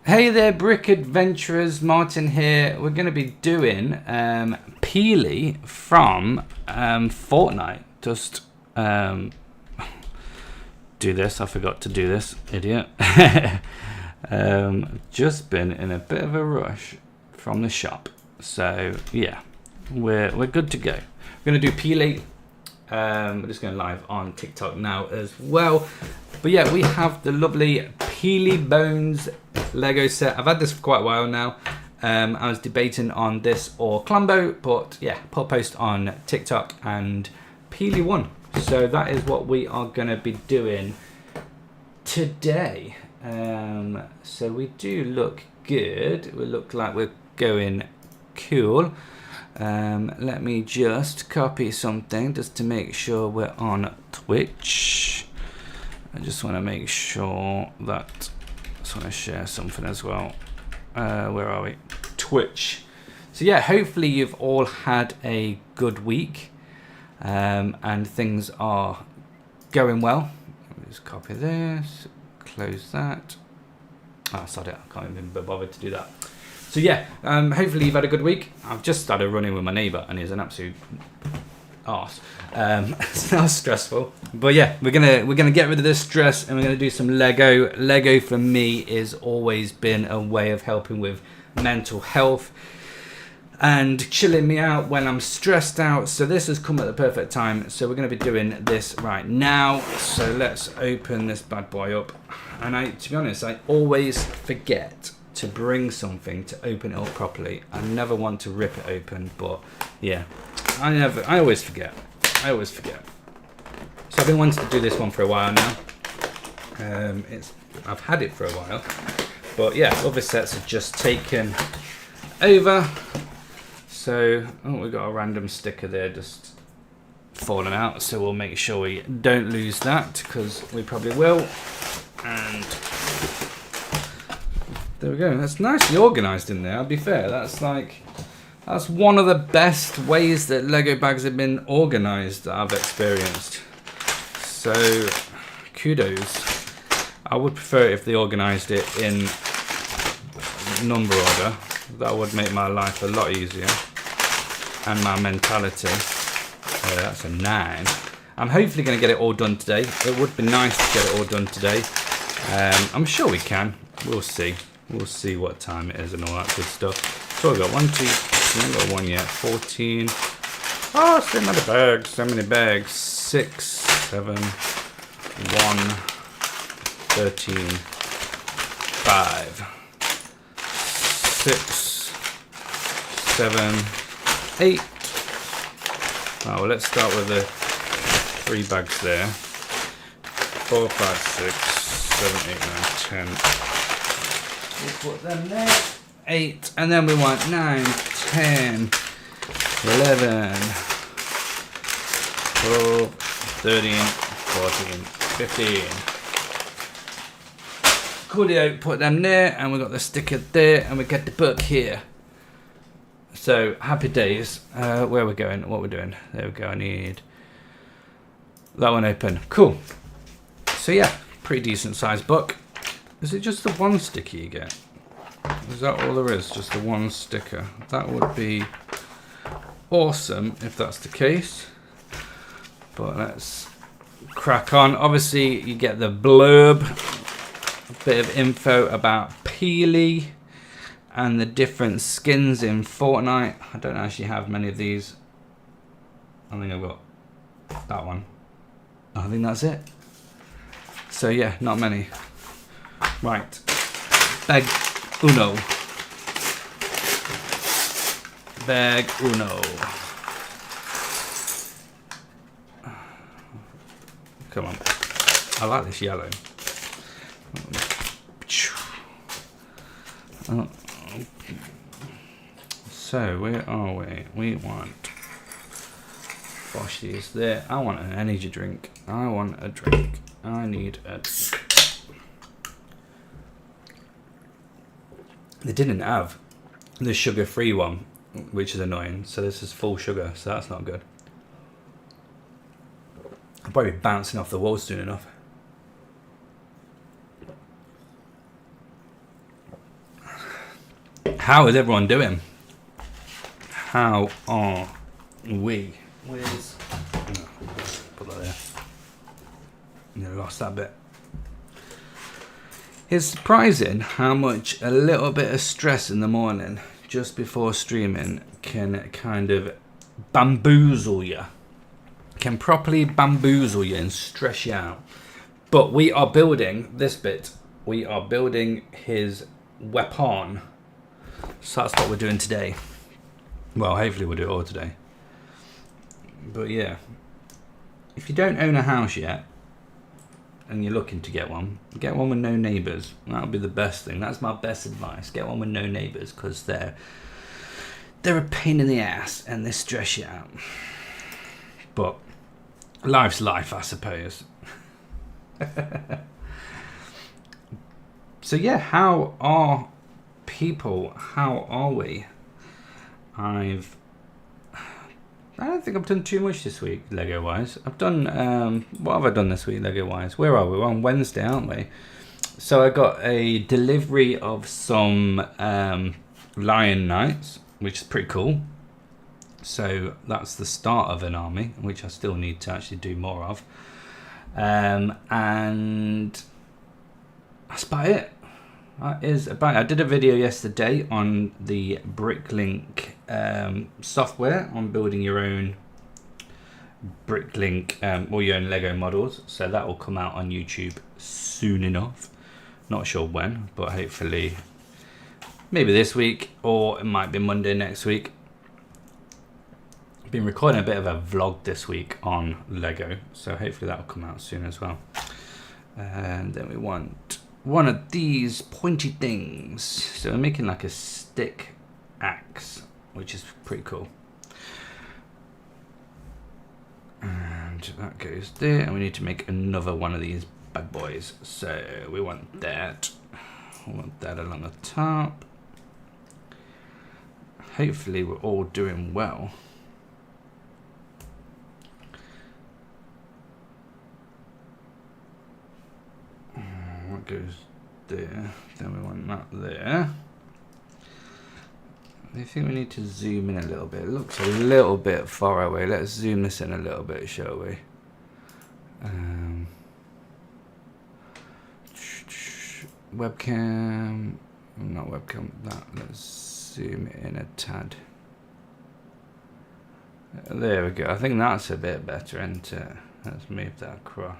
Hey there, Brick Adventurers. Martin here. We're going to be doing Peely from Fortnite. Just do this. I forgot to do this, idiot. Just been in a bit of a rush from the shop, so yeah, we're good to go. We're going to do Peely. We're just going live on TikTok now as well. But yeah, we have the lovely Peely Bones Lego set. I've had this for quite a while now. I was debating on this or Clumbo, but yeah, put a post on TikTok and Peely won. So that is what we are going to be doing today. So we do look good. We look like we're going cool. Let me just copy something just to make sure we're on Twitch. I just want to make sure that I just want to share something as well. Where are we? Twitch. So yeah, hopefully you've all had a good week and things are going well. Let me just copy this, close that. Oh, sorry, I can't even be bothered to do that. So yeah, hopefully you've had a good week. I've just started running with my neighbour and he's an absolute arse. It's not stressful, but yeah, we're gonna get rid of this stress and we're gonna do some Lego. Lego for me is always been a way of helping with mental health and chilling me out when I'm stressed out. So this has come at the perfect time. So we're gonna be doing this right now. So let's open this bad boy up. And to be honest, I always forget to bring something to open it up properly. I never want to rip it open, but yeah, I always forget. So I've been wanting to do this one for a while now. I've had it for a while, but yeah, other sets have just taken over. So, oh, we've got a random sticker there just falling out, so we'll make sure we don't lose that, because we probably will. And there we go. That's nicely organised in there, I'll be fair. That's one of the best ways that Lego bags have been organised that I've experienced. So, kudos. I would prefer it if they organised it in number order. That would make my life a lot easier. And my mentality. That's a 9. I'm hopefully going to get it all done today. It would be nice to get it all done today. I'm sure we can. We'll see. We'll see what time it is and all that good stuff. So I've got 1, 2, I haven't got 1 yet. 14. Oh, so many bags. So many bags. 6, 7, 1, 13, 5, 6, 7, 8. Oh, well, let's start with the 3 bags there. 4, 5, 6, 7, 8, 9, 10. We'll put them there. 8, and then we want 9, 10, 11, 12, 13, 14, 15. Coolio, put them there, and we got the sticker there, and we get the book here. So, happy days. Where are we going? What we're doing? There we go. I need that one open. Cool. So yeah, pretty decent sized book. Is it just the one sticker you get? Is that all there is? Just the one sticker? That would be awesome if that's the case. But let's crack on. Obviously, you get the blurb, a bit of info about Peely and the different skins in Fortnite. I don't actually have many of these. I think I've got that one. I think that's it. So yeah, not many. Right. Bag uno. Bag uno. Come on. I like this yellow. So where are we? We want Boshies there. I want an energy drink. I want a drink. I need a drink. They didn't have the sugar-free one, which is annoying. So this is full sugar, so that's not good. I'll probably be bouncing off the wall soon enough. How is everyone doing? How are we? Where's... Oh, put that there. No, lost that bit. It's surprising how much a little bit of stress in the morning, just before streaming, can kind of bamboozle you. Can properly bamboozle you and stress you out. But we are building this bit. We are building his weapon. So that's what we're doing today. Well, hopefully we'll do it all today. But yeah, if you don't own a house yet and you're looking to get one with no neighbours. That'll be the best thing. That's my best advice. Get one with no neighbours, because they're a pain in the ass and they stress you out. But life's life, I suppose. So yeah, how are people? How are we? I don't think I've done too much this week, Lego wise. I've done, what have I done this week, Lego wise? Where are we? We're on Wednesday, aren't we? So I got a delivery of some Lion Knights, which is pretty cool. So that's the start of an army, which I still need to actually do more of. And that's about it. That is about it. I did a video yesterday on the Bricklink software on building your own Bricklink or your own Lego models. So that will come out on YouTube soon enough. Not sure when, but hopefully maybe this week, or it might be Monday next week. I've been recording a bit of a vlog this week on Lego, so hopefully that will come out soon as well. And then we want one of these pointy things. So we're making like a stick axe, which is pretty cool. And that goes there, and we need to make another one of these bad boys. So we want that. We want that along the top. Hopefully we're all doing well. What goes there? Then we want that there. I think we need to zoom in a little bit. It looks a little bit far away. Let's zoom this in a little bit, shall we? Webcam, not webcam, that. Let's zoom it in a tad. There we go. I think that's a bit better, isn't it? Let's move that across.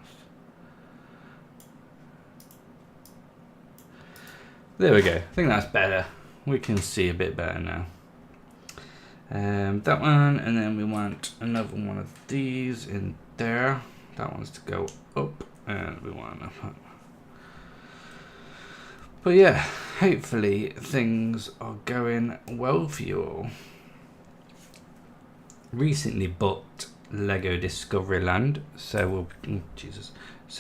There we go. I think that's better. We can see a bit better now. That one, and then we want another one of these in there. That one's to go up, and we want another. But yeah, hopefully things are going well for you all. Recently booked Lego Discoveryland, so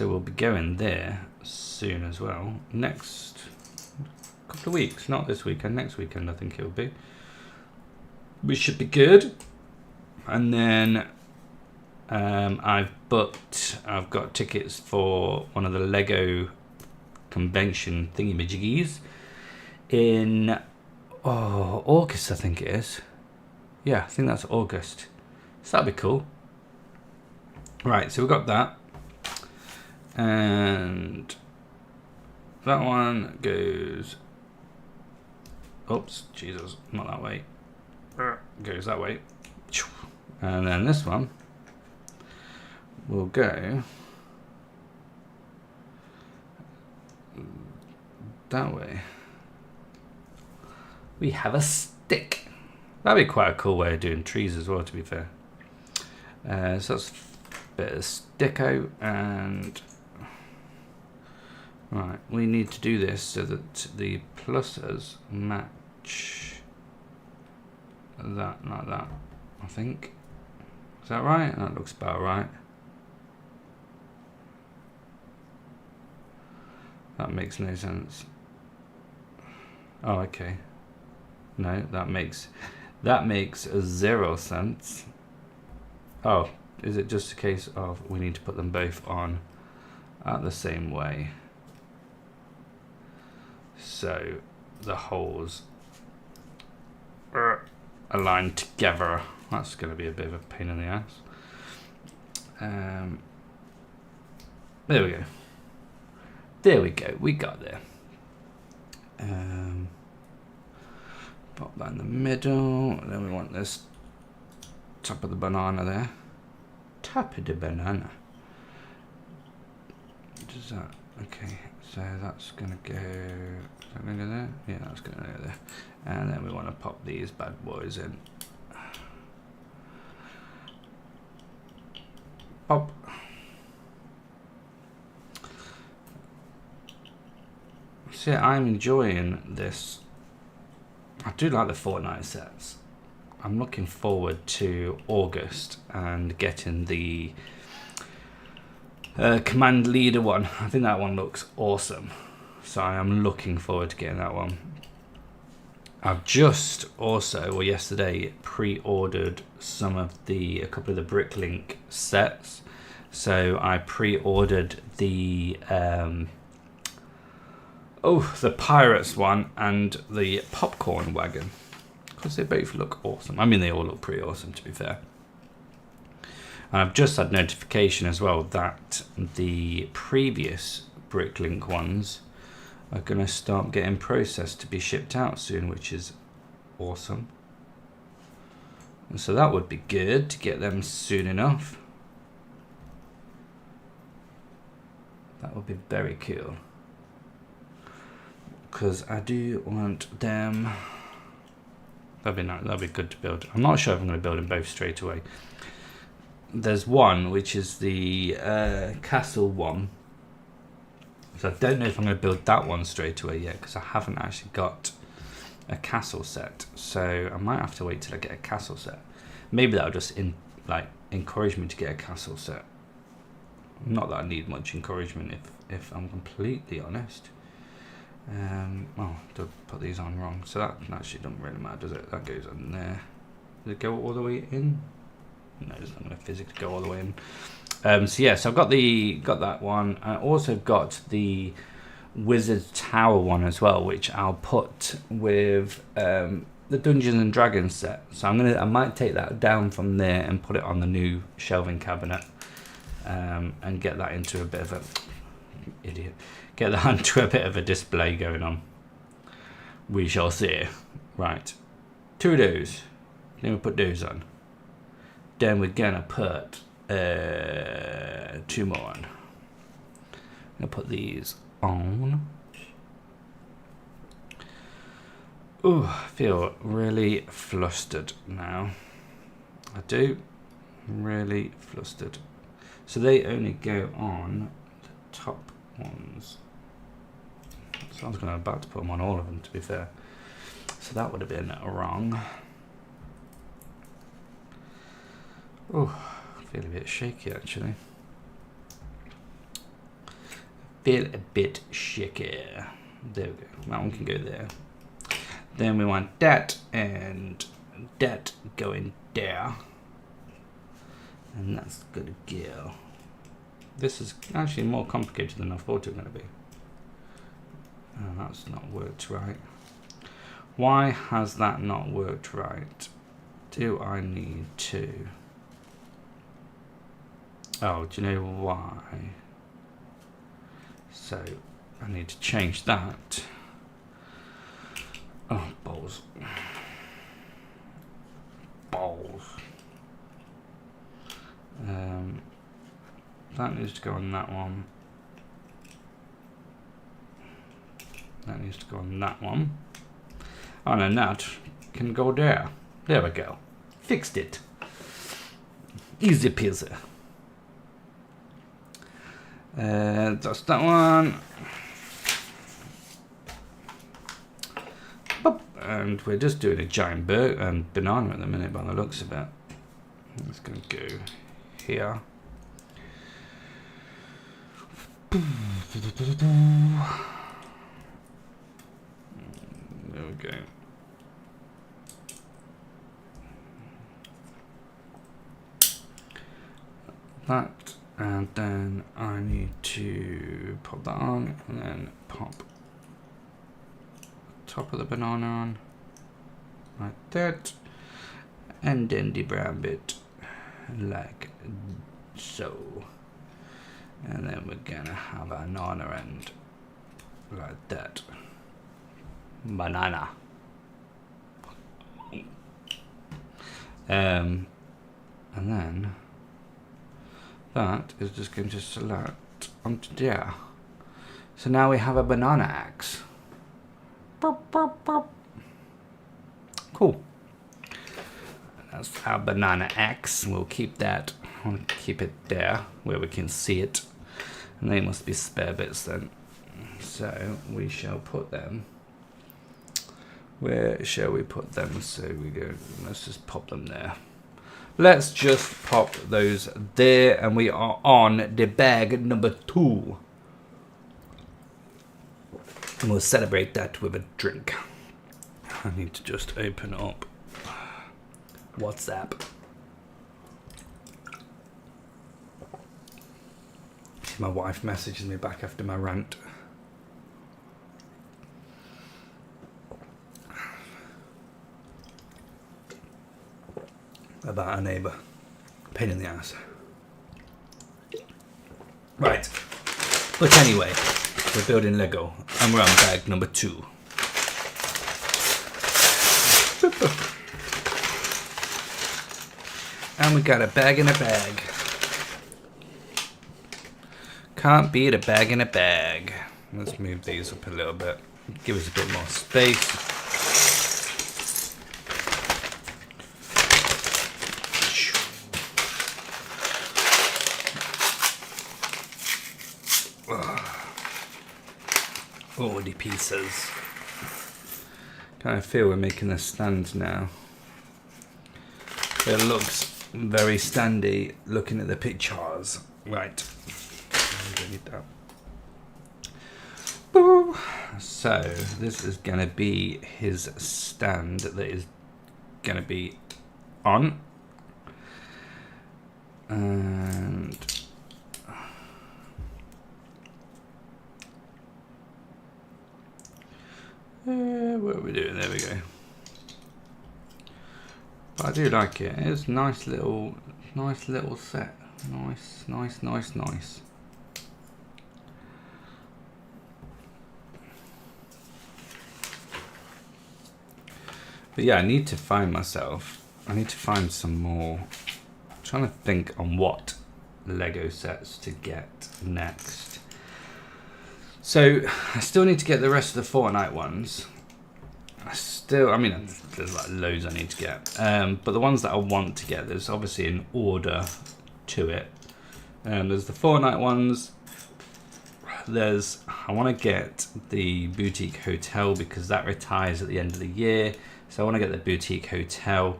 we'll be going there soon as well. Next couple of weeks, not this weekend, next weekend I think it'll be. We should be good. And then I've got tickets for one of the Lego convention thingy-majiggies in August, I think it is. Yeah, I think that's August. So that'll be cool. Right, so we've got that. And that one goes... Oops, Jesus, not that way. Goes that way. And then this one will go that way. We have a stick. That'd be quite a cool way of doing trees as well, to be fair. So that's a bit of stick out, and right, we need to do this so that the pluses match that, like that, I think. Is that right? That looks about right. That makes no sense. Oh, okay. No, that makes zero sense. Oh, is it just a case of we need to put them both on at the same way? So the holes aligned together. That's going to be a bit of a pain in the ass. There we go. There we go. We got there. Pop that in the middle. Then we want this top of the banana there. Top of the banana. Does that? Okay. So that's gonna go. Is that gonna go there? Yeah, that's gonna go there. And then we want to pop these bad boys in. Pop. See, I'm enjoying this. I do like the Fortnite sets. I'm looking forward to August and getting the command leader one. I think that one looks awesome. So I am looking forward to getting that one. I've just also, or yesterday, pre-ordered a couple of the Bricklink sets. So I pre-ordered the the Pirates one and the Popcorn Wagon, because they both look awesome. I mean, they all look pretty awesome, to be fair. And I've just had notification as well that the previous Bricklink ones are going to start getting processed to be shipped out soon, which is awesome. And so that would be good to get them soon enough. That would be very cool, because I do want them. That'd be nice. That'd be good to build. I'm not sure if I'm going to build them both straight away. There's one which is the castle one. So I don't know if I'm going to build that one straight away yet, because I haven't actually got a castle set. So I might have to wait till I get a castle set. Maybe that'll just encourage me to get a castle set. Not that I need much encouragement, if I'm completely honest. Well, to put these on wrong, so that actually doesn't really matter, does it? That goes on there. Does it go all the way in? No, it's not going to physically go all the way in. So yeah, so I've got that one. I also got the Wizard's Tower one as well, which I'll put with the Dungeons and Dragons set. So I might take that down from there and put it on the new shelving cabinet, and get that into a bit of a get that into a bit of a display going on. We shall see. Right, 2 of those. Then we put those on. Then we're gonna put 2 more on. I'm gonna put these on. Ooh, I feel really flustered now. I do. Really flustered. So they only go on the top ones. So I was about to put them on all of them, to be fair. So that would have been wrong. Oh, I feel a bit shaky actually. Feel a bit shaky. There we go. That one can go there. Then we want that and that going there. And that's gonna go. This is actually more complicated than I thought it was going to be. Oh, that's not worked right. Why has that not worked right? Do I need to? Oh, do you know why? So I need to change that. Oh, balls. Balls. That needs to go on that one. That needs to go on that one. And then that can go there. There we go. Fixed it. Easy peasy. That's that one. Boop. And we're just doing a giant banana at the minute by the looks of it. It's going to go here. There we go. That, and then I need to pop that on, and then pop top of the banana on. like that, and then the brown bit like so, and then we're gonna have another end like that. Banana. And then that is just going to select onto there. So now we have a banana axe. Burp, burp, burp. Cool. That's our banana axe. We'll keep that. I want to keep it there where we can see it. And they must be spare bits then. So we shall put them. Where shall we put them? So we go, let's just pop them there. Let's just pop those there, and we are on the bag number 2. And we'll celebrate that with a drink. I need to just open up WhatsApp. My wife messages me back after my rant. About our neighbour. Pain in the ass. Right. But anyway, we're building Lego and we're on bag number 2. And we got a bag in a bag. Can't beat a bag in a bag. Let's move these up a little bit. Give us a bit more space. All the pieces. Kind of feel we're making a stand now. It looks very standy looking at the pictures. Right. So this is going to be his stand that is going to be on. And what are we doing? There we go. But I do like it. It's a nice little set. Nice. But yeah, I need to find some more. I'm trying to think on what Lego sets to get next. So I still need to get the rest of the Fortnite ones. I mean, there's like loads I need to get. But the ones that I want to get, there's obviously an order to it. There's the Fortnite ones. I want to get the boutique hotel because that retires at the end of the year. So I want to get the boutique hotel.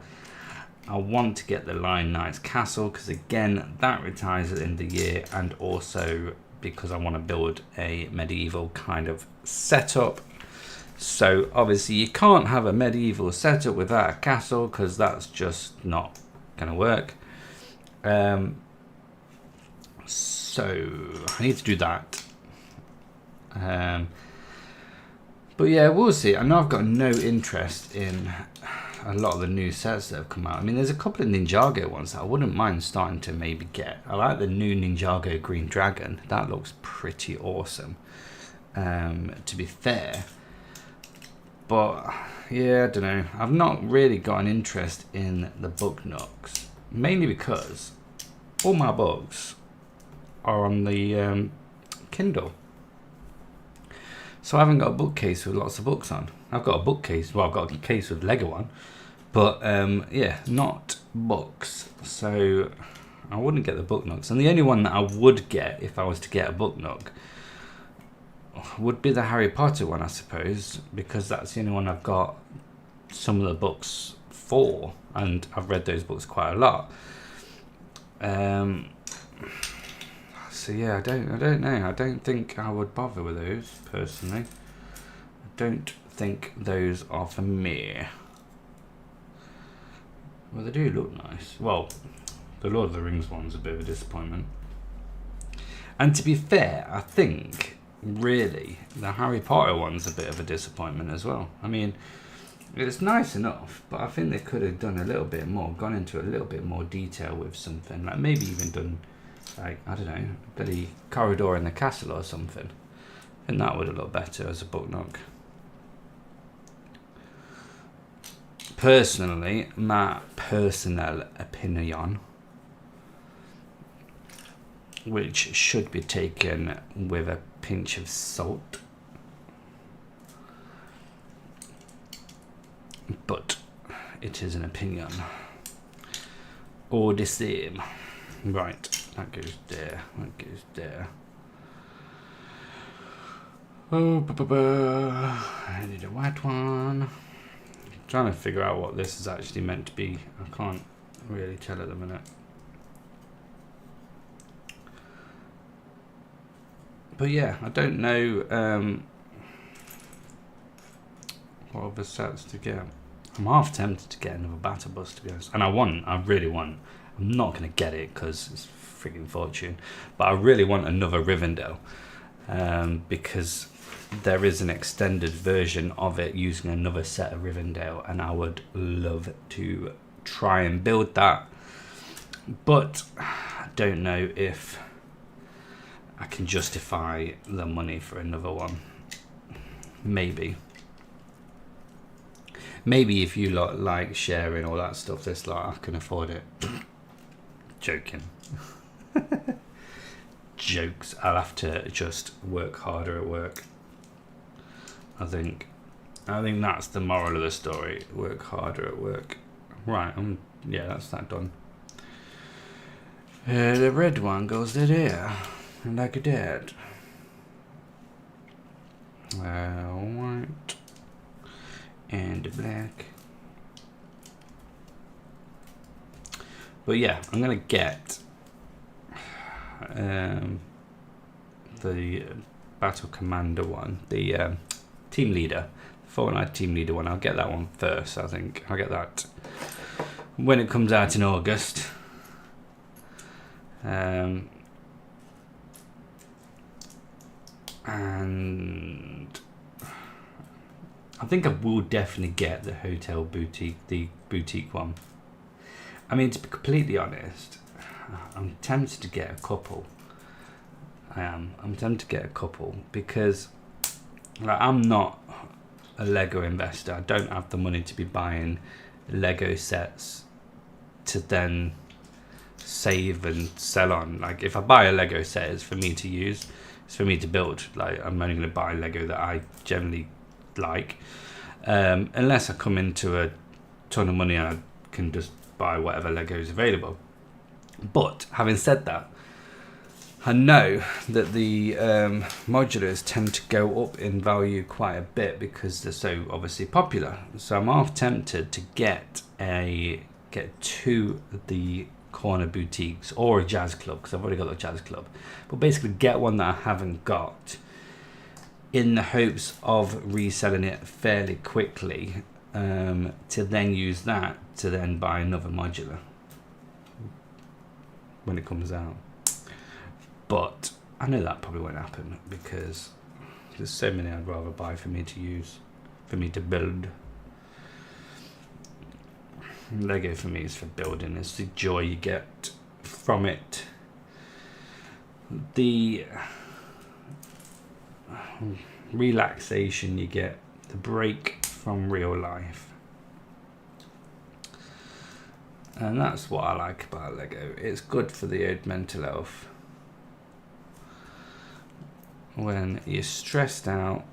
I want to get the Lion Knight's castle because again, that retires at the end of the year, and also because I want to build a medieval kind of setup. So obviously you can't have a medieval setup without a castle because that's just not going to work. So I need to do that. But yeah, we'll see. I know I've got no interest in a lot of the new sets that have come out. I mean, there's a couple of Ninjago ones that I wouldn't mind starting to maybe get. I like the new Ninjago Green Dragon. That looks pretty awesome, to be fair. But yeah, I don't know. I've not really got an interest in the book nooks, mainly because all my books are on the Kindle. So I haven't got a bookcase with lots of books on. I've got a bookcase, well, I've got a case with Lego on, but yeah, not books. So I wouldn't get the book nooks. And the only one that I would get if I was to get a book nook would be the Harry Potter one, I suppose, because that's the only one I've got some of the books for, and I've read those books quite a lot. So yeah, I don't know. I don't think I would bother with those personally. I don't think those are for me. Well, they do look nice. Well, the Lord of the Rings one's a bit of a disappointment. And to be fair, I think really the Harry Potter one's a bit of a disappointment as well. I mean, It's nice enough, but I think they could have done a little bit more, gone into a little bit more detail with something, like maybe even done, like, I don't know, a bloody corridor in the castle or something. And that would have looked better as a book nook. Personally, my personal opinion, which should be taken with a pinch of salt, but it is an opinion. All the same. Right, that goes there, that goes there. Oh, I need a white one. I'm trying to figure out what this is actually meant to be. I can't really tell at the minute. But yeah, I don't know what other sets to get. I'm half tempted to get another battle bus, to be honest. And I really want. I'm not going to get it because it's freaking fortune. But I really want another Rivendell. Because there is an extended version of it using another set of Rivendell. And I would love to try and build that. But I don't know if I can justify the money for another one. Maybe. Maybe if you lot like sharing all that stuff, this lot, I can afford it. Joking. Jokes. I'll have to just work harder at work. I think that's the moral of the story. Work harder at work. Right. Yeah, that's that done. The red one goes there, like that. White. And the black. But yeah, I'm gonna get the battle commander one, the team leader, Fortnite team leader one. I'll get that one first. I think I'll get that when it comes out in August. And I think I will definitely get the hotel boutique, the boutique one. I mean, to be completely honest, I'm tempted to get a couple. I am. I'm tempted to get a couple because, like, I'm not a Lego investor. I don't have the money to be buying Lego sets to then save and sell on. Like, if I buy a Lego set, it's for me to use. It's for me to build. Like, I'm only going to buy Lego that I generally like, unless I come into a ton of money and I can just buy whatever Lego is available. But having said that, I know that the modulars tend to go up in value quite a bit because they're so obviously popular. So I'm half tempted to get two of the corner boutiques or a jazz club, because I've already got the jazz club, but basically get one that I haven't got, in the hopes of reselling it fairly quickly, to then use that to then buy another modular when it comes out. But I know that probably won't happen because there's so many I'd rather buy for me to use, for me to build. Lego for me is for building. It's the joy you get from it, the relaxation you get, the break from real life. And that's what I like about Lego. It's good for the old mental health. When you're stressed out,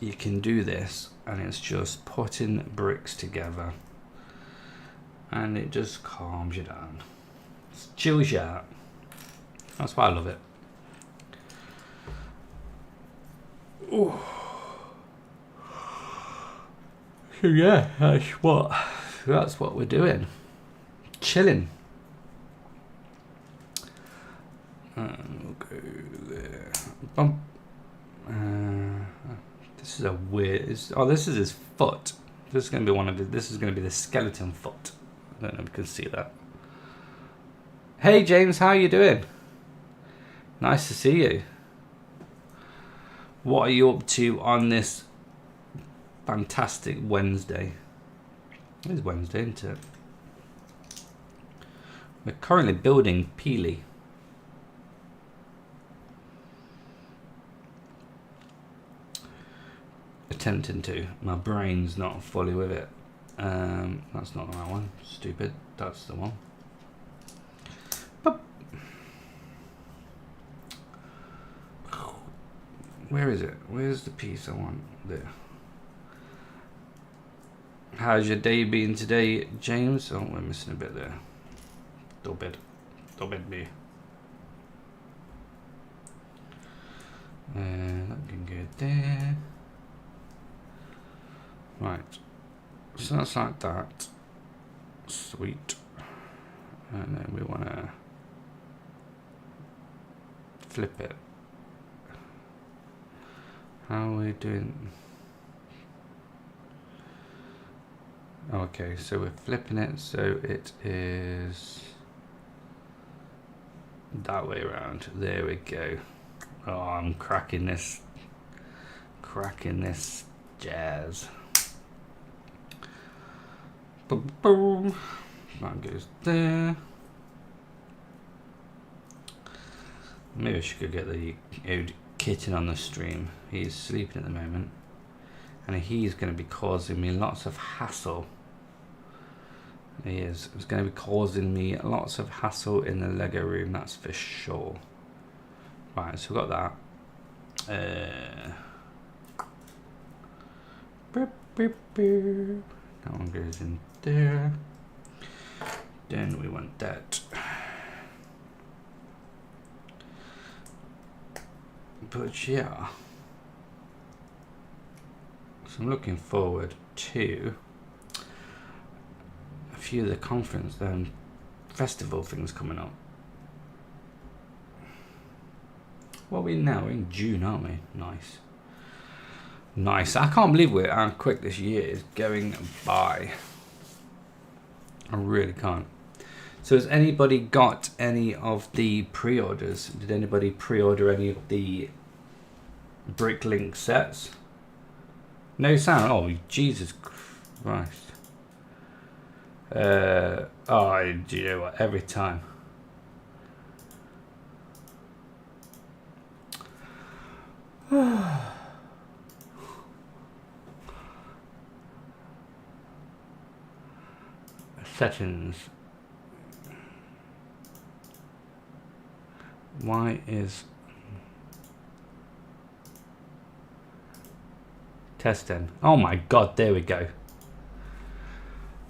you can do this, and it's just putting bricks together, and it just calms you down, it chills you out. That's why I love it. Ooh. So yeah, that's what we're doing. Chilling. And we'll go there. Bump. This is a weird. This is his foot. This is going to be one of his. This is going to be the skeleton foot. I don't know if you can see that. Hey James, how you doing? Nice to see you. What are you up to on this fantastic Wednesday. It is Wednesday, isn't it? We're currently building Peely. Attempting to. My brain's not fully with it. That's not the right one. Stupid. That's the one. Boop. Where is it? Where's the piece I want? There. How's your day been today, James? Oh, we're missing a bit there. Dobed me. Looking good there. Right. So that's like that. Sweet. And then we want to flip it. How are we doing? Okay, so we're flipping it so it is that way around. There we go. Oh, I'm cracking this jazz. Boom, boom. That goes there. Maybe I should go get the old kitten on the stream. He's sleeping at the moment, and he's going to be causing me lots of hassle. He is. It's going to be causing me lots of hassle in the Lego room, that's for sure. Right, so we've got that. That one goes in there. Then we want that. But yeah. So I'm looking forward to a few of the conference festival things coming up. What are we now? We're in June, aren't we? Nice. Nice. I can't believe how quick this year is going by. I really can't. So has anybody got any of the pre-orders? Did anybody pre-order any of the Bricklink sets? No sound? Oh, Jesus Christ. Oh, do you know what? Every time. Settings. Why is testing? Oh my god, there we go.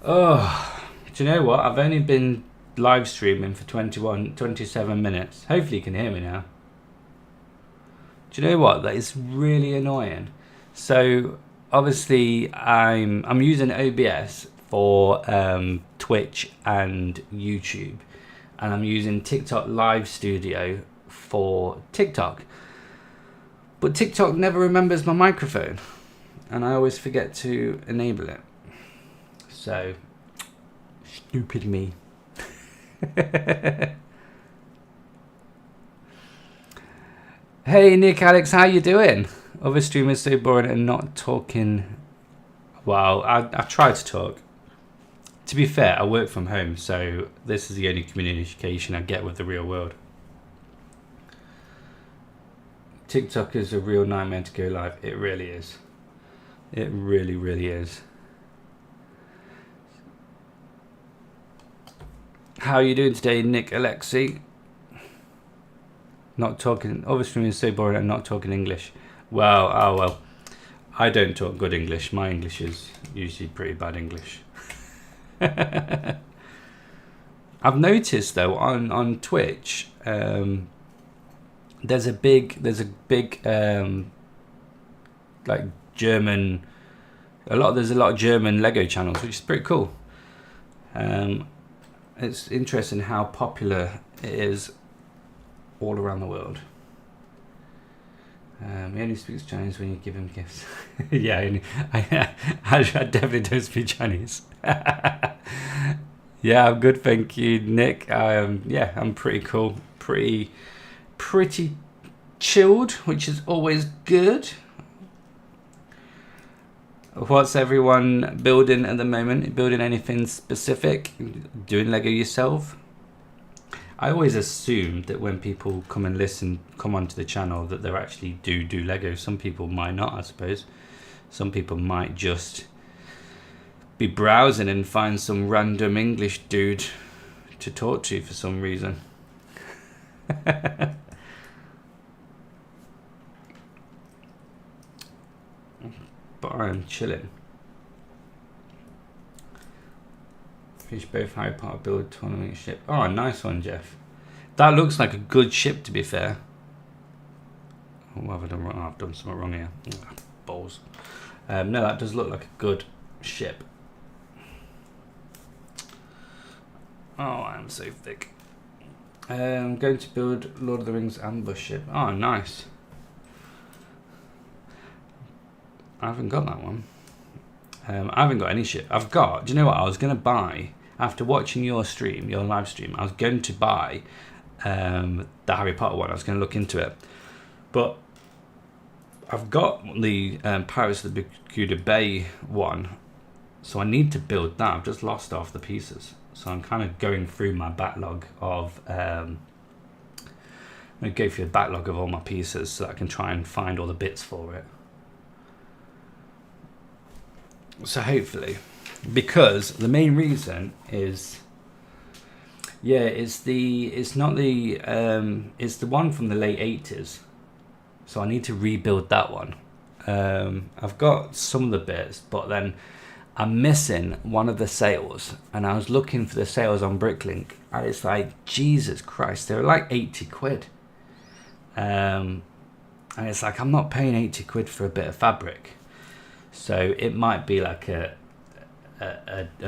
Oh, do you know what? I've only been live streaming for 27 minutes. Hopefully you can hear me now. Do you know what? That is really annoying. So obviously I'm using OBS for Twitch and YouTube, and I'm using TikTok Live Studio for TikTok. But TikTok never remembers my microphone, and I always forget to enable it. So, stupid me. Hey Nick, Alex, how you doing? Other streamers so boring and not talking. Well, I try to talk. To be fair, I work from home, so this is the only communication I get with the real world. TikTok is a real nightmare to go live. It really is. It really, really is. How are you doing today, Nick Alexi? Not talking. Other streamers so boring and not talking English. Well, oh well. I don't talk good English. My English is usually pretty bad English. I've noticed though on Twitch, there's a big like German. There's a lot of German Lego channels, which is pretty cool. It's interesting how popular it is all around the world. He only speaks Chinese when you give him gifts. Yeah, I definitely don't speak Chinese. Yeah, I'm good, thank you, Nick. Yeah, I'm pretty cool, pretty chilled, which is always good. What's everyone building at the moment? Building anything specific? Doing Lego yourself? I always assume that when people come and come onto the channel, that they actually do Lego. Some people might not, I suppose. Some people might just be browsing and find some random English dude to talk to for some reason. But I'm chilling. Fish both Harry Potter build tournament ship. Oh, nice one, Jeff. That looks like a good ship, to be fair. Oh, what have I done wrong? Oh, I've done something wrong here. Oh, balls. No, that does look like a good ship. Oh, I'm so thick. I'm going to build Lord of the Rings ambush ship. Oh, nice. I haven't got that one. I haven't got any ship. I've got, do you know what I was going to buy? After watching your stream, your live stream, I was going to buy the Harry Potter one. I was going to look into it. But I've got the Pirates of the Bermuda Bay one. So I need to build that. I've just lost half the pieces. So I'm kind of going through my backlog of... I'm going to go through the backlog of all my pieces so that I can try and find all the bits for it. So hopefully... Because the main reason is, yeah, it's the one from the late 80s. So I need to rebuild that one. I've got some of the bits, but then I'm missing one of the sails, and I was looking for the sails on Bricklink, and it's like, Jesus Christ, they were like 80 quid. And it's like, I'm not paying 80 quid for a bit of fabric. So it might be like a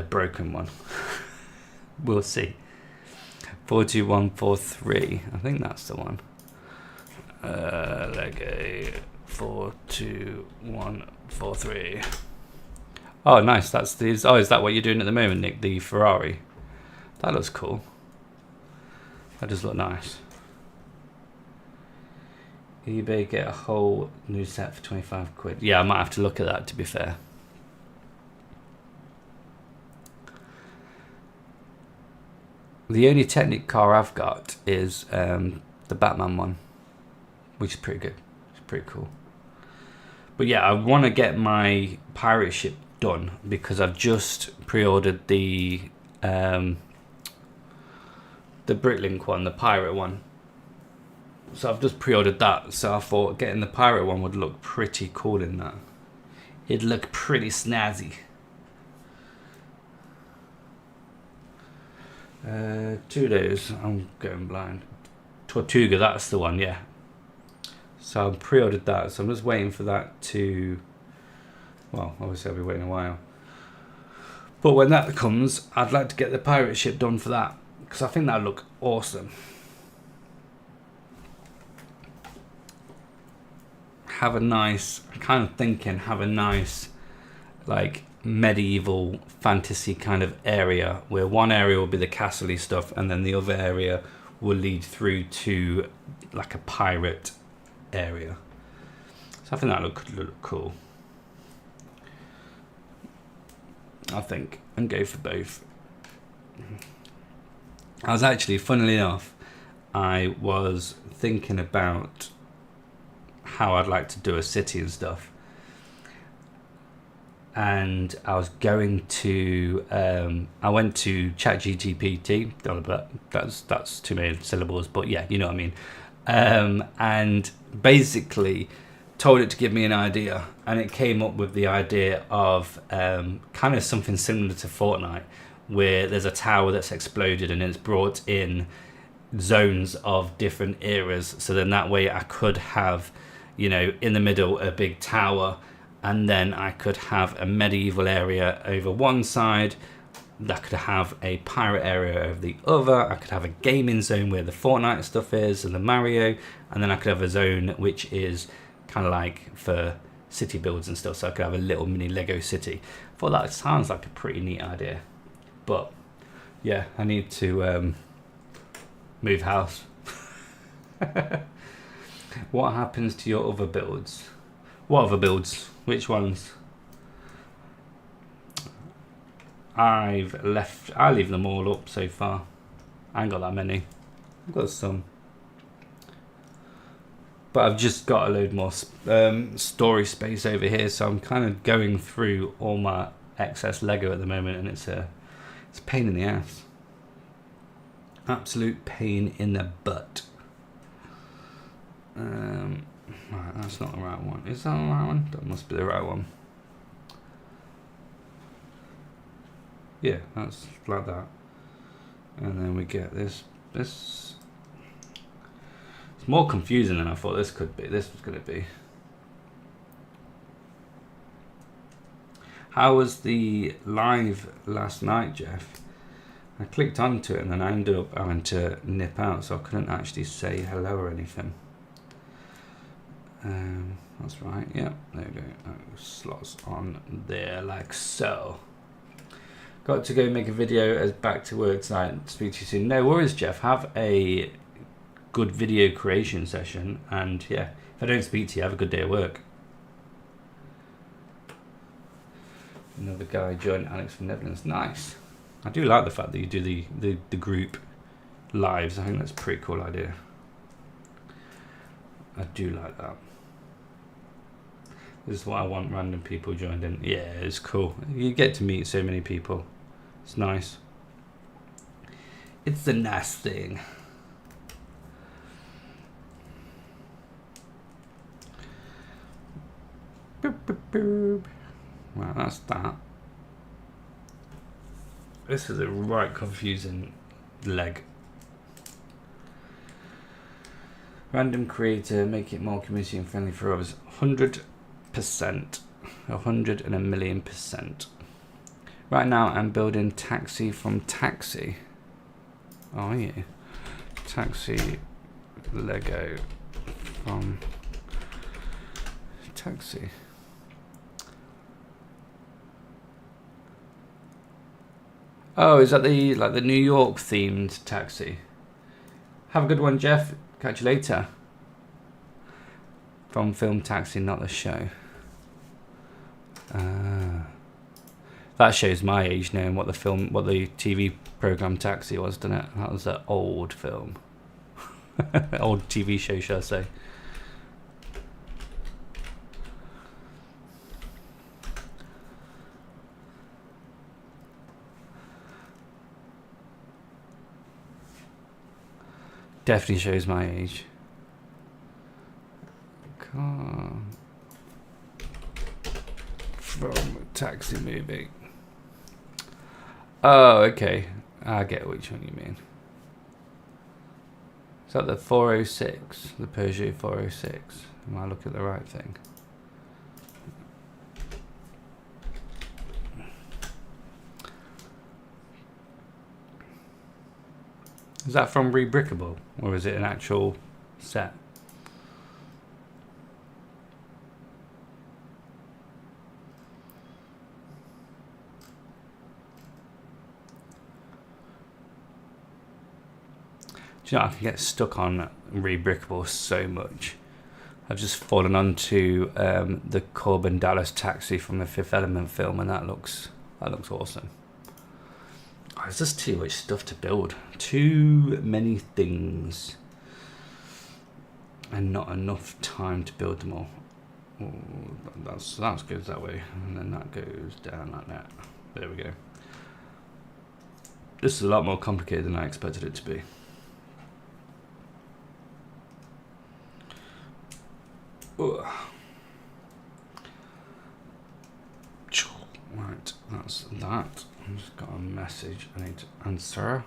broken one. We'll see. 42143. I think that's the one. Lego 42143. Oh, nice. That's these. Oh, is that what you're doing at the moment, Nick? The Ferrari. That looks cool. That does look nice. eBay, get a whole new set for 25 quid. Yeah, I might have to look at that, to be fair. The only Technic car I've got is the Batman one, which is pretty good. It's pretty cool. But yeah, I want to get my pirate ship done because I've just pre-ordered the Bricklink one, the pirate one. So I've just pre-ordered that. So I thought getting the pirate one would look pretty cool in that. It'd look pretty snazzy. Two days. I'm going blind. Tortuga, that's the one, yeah. So I've pre-ordered that. So I'm just waiting for that to... Well, obviously I'll be waiting a while. But when that comes, I'd like to get the pirate ship done for that. Because I think that'd look awesome. Have a nice... I'm kind of thinking have a nice... like... medieval fantasy kind of area where one area will be the castle-y stuff and then the other area will lead through to like a pirate area. So I think that could look cool. I think, and go for both. I was actually, funnily enough, I was thinking about how I'd like to do a city and stuff. And I was going to I went to ChatGPT. That's too many syllables, but yeah, you know what I mean. And basically told it to give me an idea, and it came up with the idea of kind of something similar to Fortnite, where there's a tower that's exploded and it's brought in zones of different eras. So then that way I could have, you know, in the middle a big tower. And then I could have a medieval area over one side. I could have a pirate area over the other. I could have a gaming zone where the Fortnite stuff is and the Mario. And then I could have a zone which is kind of like for city builds and stuff. So I could have a little mini Lego city. I thought that sounds like a pretty neat idea. But yeah, I need to move house. What happens to your other builds? What other builds? Which ones? I leave them all up so far. I ain't got that many. I've got some. But I've just got a load more storage space over here, so I'm kind of going through all my excess Lego at the moment, and it's a pain in the ass. Absolute pain in the butt. Right, that's not the right one. Is that the right one? That must be the right one. Yeah, that's like that. And then we get this. It's more confusing than I thought this could be. This was going to be. How was the live last night, Jeff? I clicked onto it and then I ended up having to nip out, so I couldn't actually say hello or anything. That's right, yeah, there we go. Slots on there like so. Got to go make a video as back to work tonight. Speak to you soon. No worries, Jeff. Have a good video creation session, and yeah, if I don't speak to you, have a good day at work. Another guy joined, Alex from Netherlands. Nice. I do like the fact that you do the group lives. I think that's a pretty cool idea. I do like that. This is what I want, random people joined in. Yeah, it's cool. You get to meet so many people. It's nice. It's a nice thing. Boop, boop, boop. Well, that's that. This is a right confusing leg. Random creator, make it more community and friendly for others. 100%. 100 and a million %. Right now I'm building Taxi from Taxi. Oh yeah. Taxi Lego from Taxi. Oh, is that the New York themed Taxi? Have a good one, Jeff. Catch you later. From film Taxi, not the show. That shows my age, knowing what the TV program Taxi was, doesn't it? That was an old film. Old TV show, shall I say. Definitely shows my age. Car from a Taxi movie. Oh, okay. I get which one you mean. Is that the 406? The Peugeot 406? Am I looking at the right thing? Is that from Rebrickable, or is it an actual set? Do you know, I can get stuck on Rebrickable so much. I've just fallen onto the Corbin Dallas Taxi from the Fifth Element film, and that looks awesome. Oh, there's just too much stuff to build. Too many things. And not enough time to build them all. Ooh, that goes that way. And then that goes down like that. There we go. This is a lot more complicated than I expected it to be. Ugh. Right, that's that. I've just got a message I need to answer.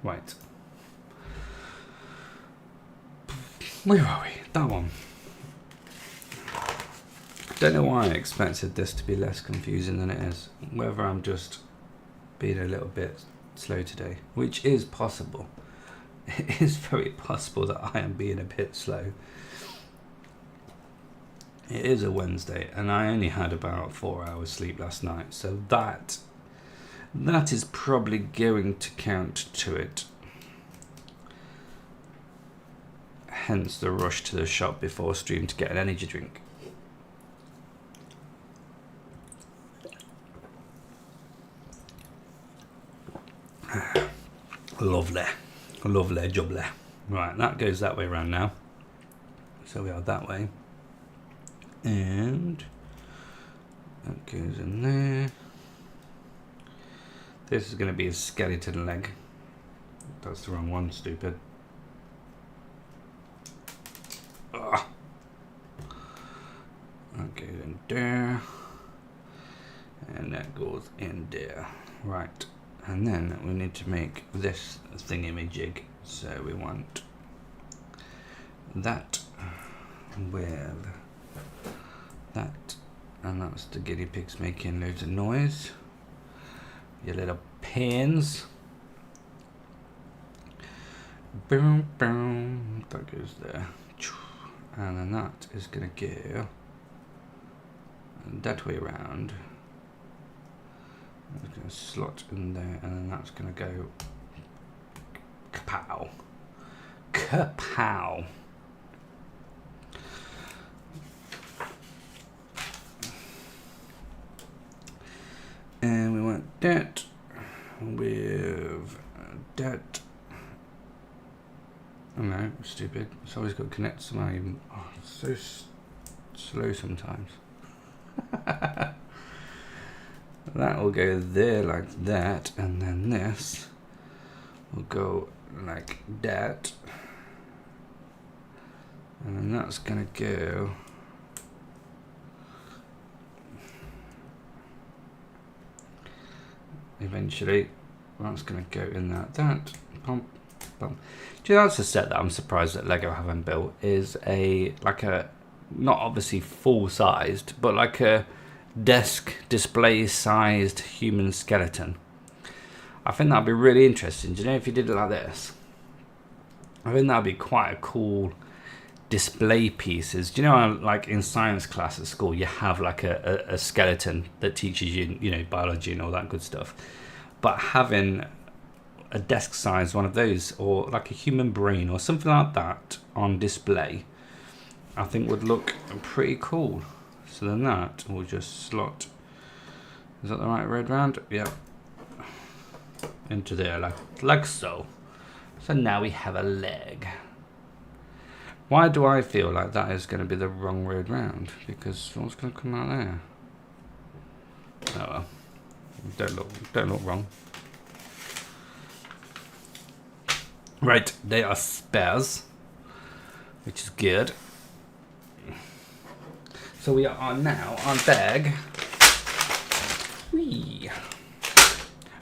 Right. Where are we? That one. Don't know why I expected this to be less confusing than it is. Whether I'm just being a little bit slow today, which is possible. it is very possible that I am being a bit slow. It is a Wednesday, and I only had about 4 hours sleep last night, so that is probably going to count to it. Hence the rush to the shop before stream to get an energy drink. Lovely, lovely jubbly. Right, that goes that way around now. So we are that way. And that goes in there. This is going to be a skeleton leg. That's the wrong one, stupid. Ugh. That goes in there. And that goes in there. Right. And then we need to make this thingamajig. So we want that with that. And that's the guinea pigs making loads of noise. Your little pins. Boom, boom. That goes there. And then that is going to go that way around. It's going to slot in there, and then that's going to go kapow. Kapow. And we want that with that. Oh no, stupid. It's always got to connect to my. Oh, it's so slow sometimes. That will go there like that, and then this will go like that, and then that's gonna go eventually. That's gonna go in that pump. Do you know, that's a set that I'm surprised that Lego haven't built, is like a not obviously full sized, but like a desk display sized human skeleton. I think that'd be really interesting. Do you know, if you did it like this, I think that'd be quite a cool display pieces. Do you know, like in science class at school, you have like a skeleton that teaches you, you know, biology and all that good stuff, but having a desk size one of those, or like a human brain or something like that on display, I think would look pretty cool. So then that will just slot, is that the right red round? Yeah, into there like so. So now we have a leg. Why do I feel like that is going to be the wrong road round? Because what's going to come out there? Oh well, don't look wrong. Right, they are spares, which is good. So we are now on bag. Whee.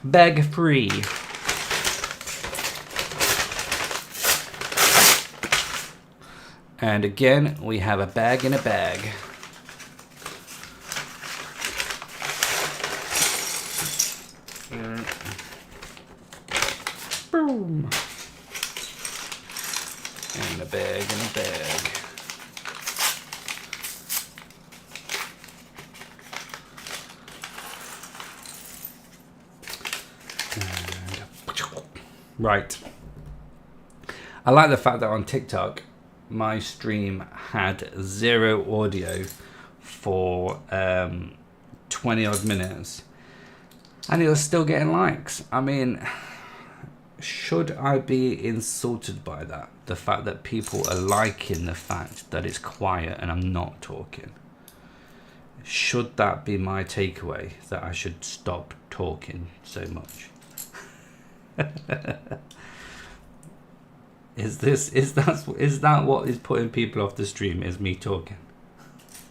Bag free. And again, we have a bag in a bag. Boom. And a bag in a bag. Right. I like the fact that on TikTok, my stream had 0 audio for 20 odd minutes, and it was still getting likes. I mean, should I be insulted by that? The fact that people are liking the fact that it's quiet and I'm not talking. Should that be my takeaway, that I should stop talking so much? Is that what is putting people off the stream? Is me talking?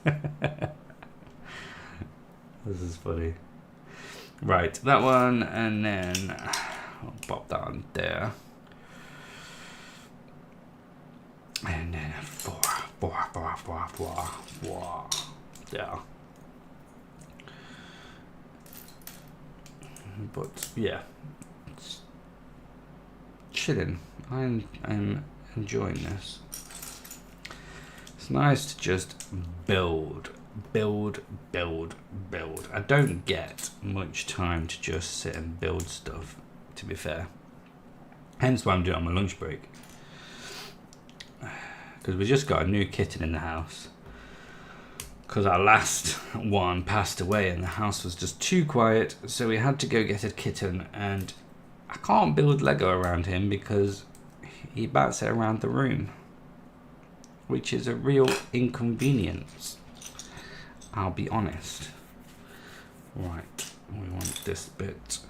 This is funny. Right, that one, and then I'll pop that on there, and then four. Yeah. But yeah. chilling. I am enjoying this. It's nice to just build. I don't get much time to just sit and build stuff, to be fair. Hence why I'm doing it on my lunch break. Because we just got a new kitten in the house. Because our last one passed away and the house was just too quiet, so we had to go get a kitten, and I can't build Lego around him because he bats it around the room, which is a real inconvenience, I'll be honest. Right, we want this bit.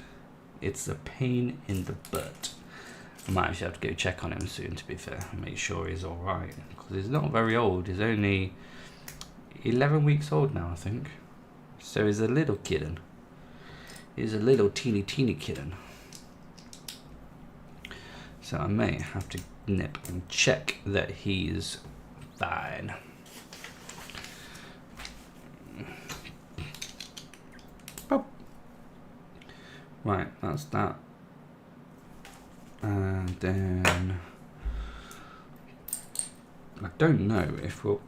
It's a pain in the butt. I might actually have to go check on him soon, to be fair, and make sure he's alright, because he's not very old. He's only 11 weeks old now, I think. So he's a little kitten. He's a little teeny kitten. So I may have to nip and check that he's fine. Pop. Right, that's that. And then I don't know if we'll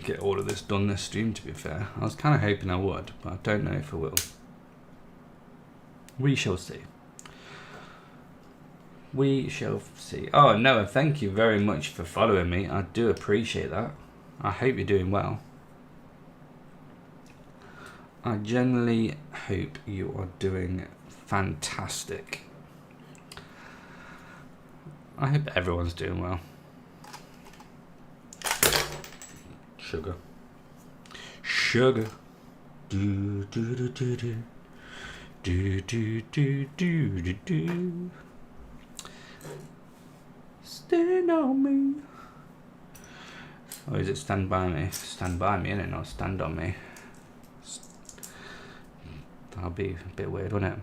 get all of this done this stream, to be fair. I was kind of hoping I would, but I don't know if I will. We shall see. We shall see. Oh, Noah, thank you very much for following me. I do appreciate that. I hope you're doing well. I genuinely hope you are doing fantastic. I hope everyone's doing well. Sugar. Sugar. Do do do do do. Do do do do do do. Stand on me. Or is it stand by me? Stand by me, innit? Not stand on me. That'll be a bit weird, wouldn't it?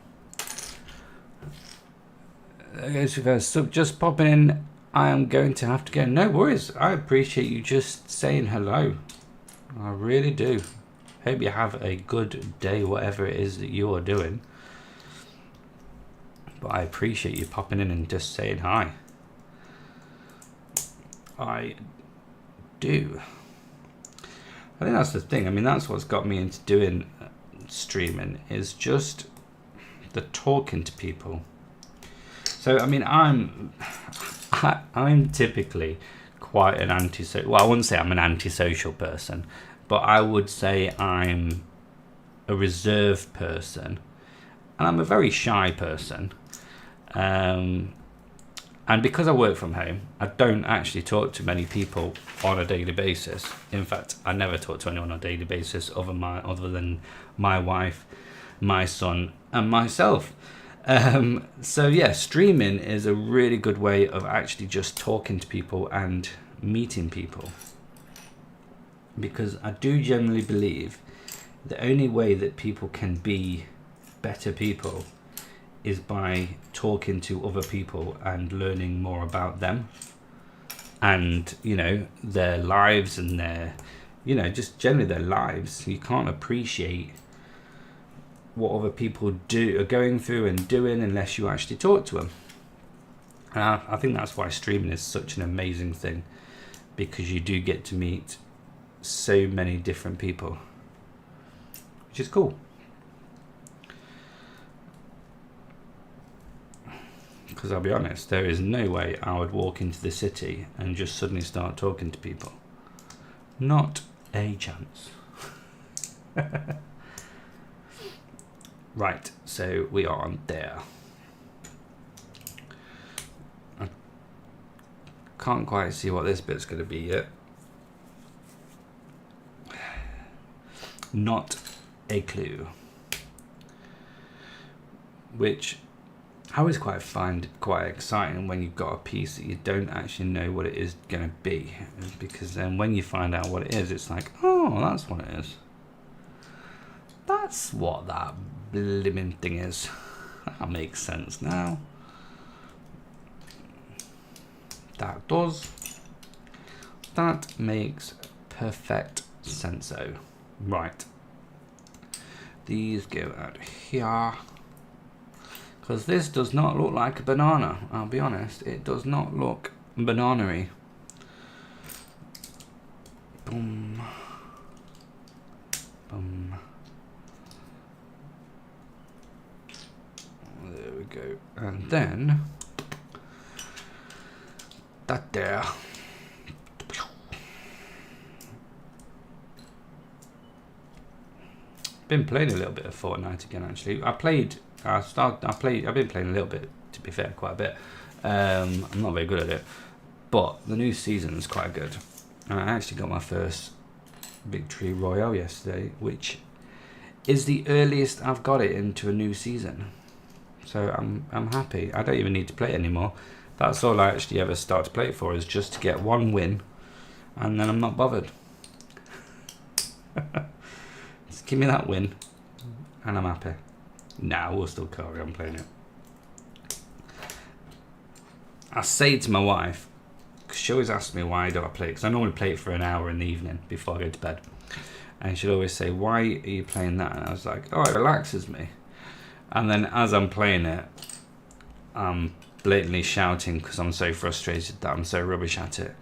Okay, so guys, just popping in. I am going to have to go. No worries. I appreciate you just saying hello. I really do. Hope you have a good day, whatever it is that you are doing. But I appreciate you popping in and just saying hi. I do. I think that's the thing. I mean, that's what's got me into doing streaming, is just the talking to people. So, I mean, I'm typically quite an antisocial. Well, I wouldn't say I'm an antisocial person, but I would say I'm a reserved person, and I'm a very shy person. And because I work from home, I don't actually talk to many people on a daily basis. In fact, I never talk to anyone on a daily basis other than my wife, my son, and myself. So yeah, streaming is a really good way of actually just talking to people and meeting people. Because I do generally believe the only way that people can be better people is by talking to other people and learning more about them and, you know, their lives and their, you know, just generally their lives. You can't appreciate what other people are going through and doing unless you actually talk to them. And I think that's why streaming is such an amazing thing, because you do get to meet so many different people, which is cool. Because I'll be honest, there is no way I would walk into the city and just suddenly start talking to people. Not a chance. Right, so we are on there. I can't quite see what this bit's going to be yet. Not a clue. Which I always find quite exciting when you've got a piece that you don't actually know what it is going to be. Because then when you find out what it is, it's like, oh, that's what it is. That's what that blimmin' thing is. That makes sense now. That does. That makes perfect sense-o. Right. These go out here. Because this does not look like a banana. I'll be honest. It does not look banana-y. Boom. Boom. There we go. And then that there. Been playing a little bit of Fortnite again actually. I've been playing a little bit, to be fair, quite a bit. I'm not very good at it. But the new season is quite good. And I actually got my first Victory Royale yesterday, which is the earliest I've got it into a new season. So I'm happy. I don't even need to play it anymore. That's all I actually ever start to play it for, is just to get one win, and then I'm not bothered. Just give me that win and I'm happy. Nah, we'll still carry on playing it. I say to my wife, because she always asks me why do I play it, because I normally play it for an hour in the evening before I go to bed, and she'd always say, why are you playing that? And I was like, oh, it relaxes me. And then as I'm playing it, I'm blatantly shouting because I'm so frustrated that I'm so rubbish at it.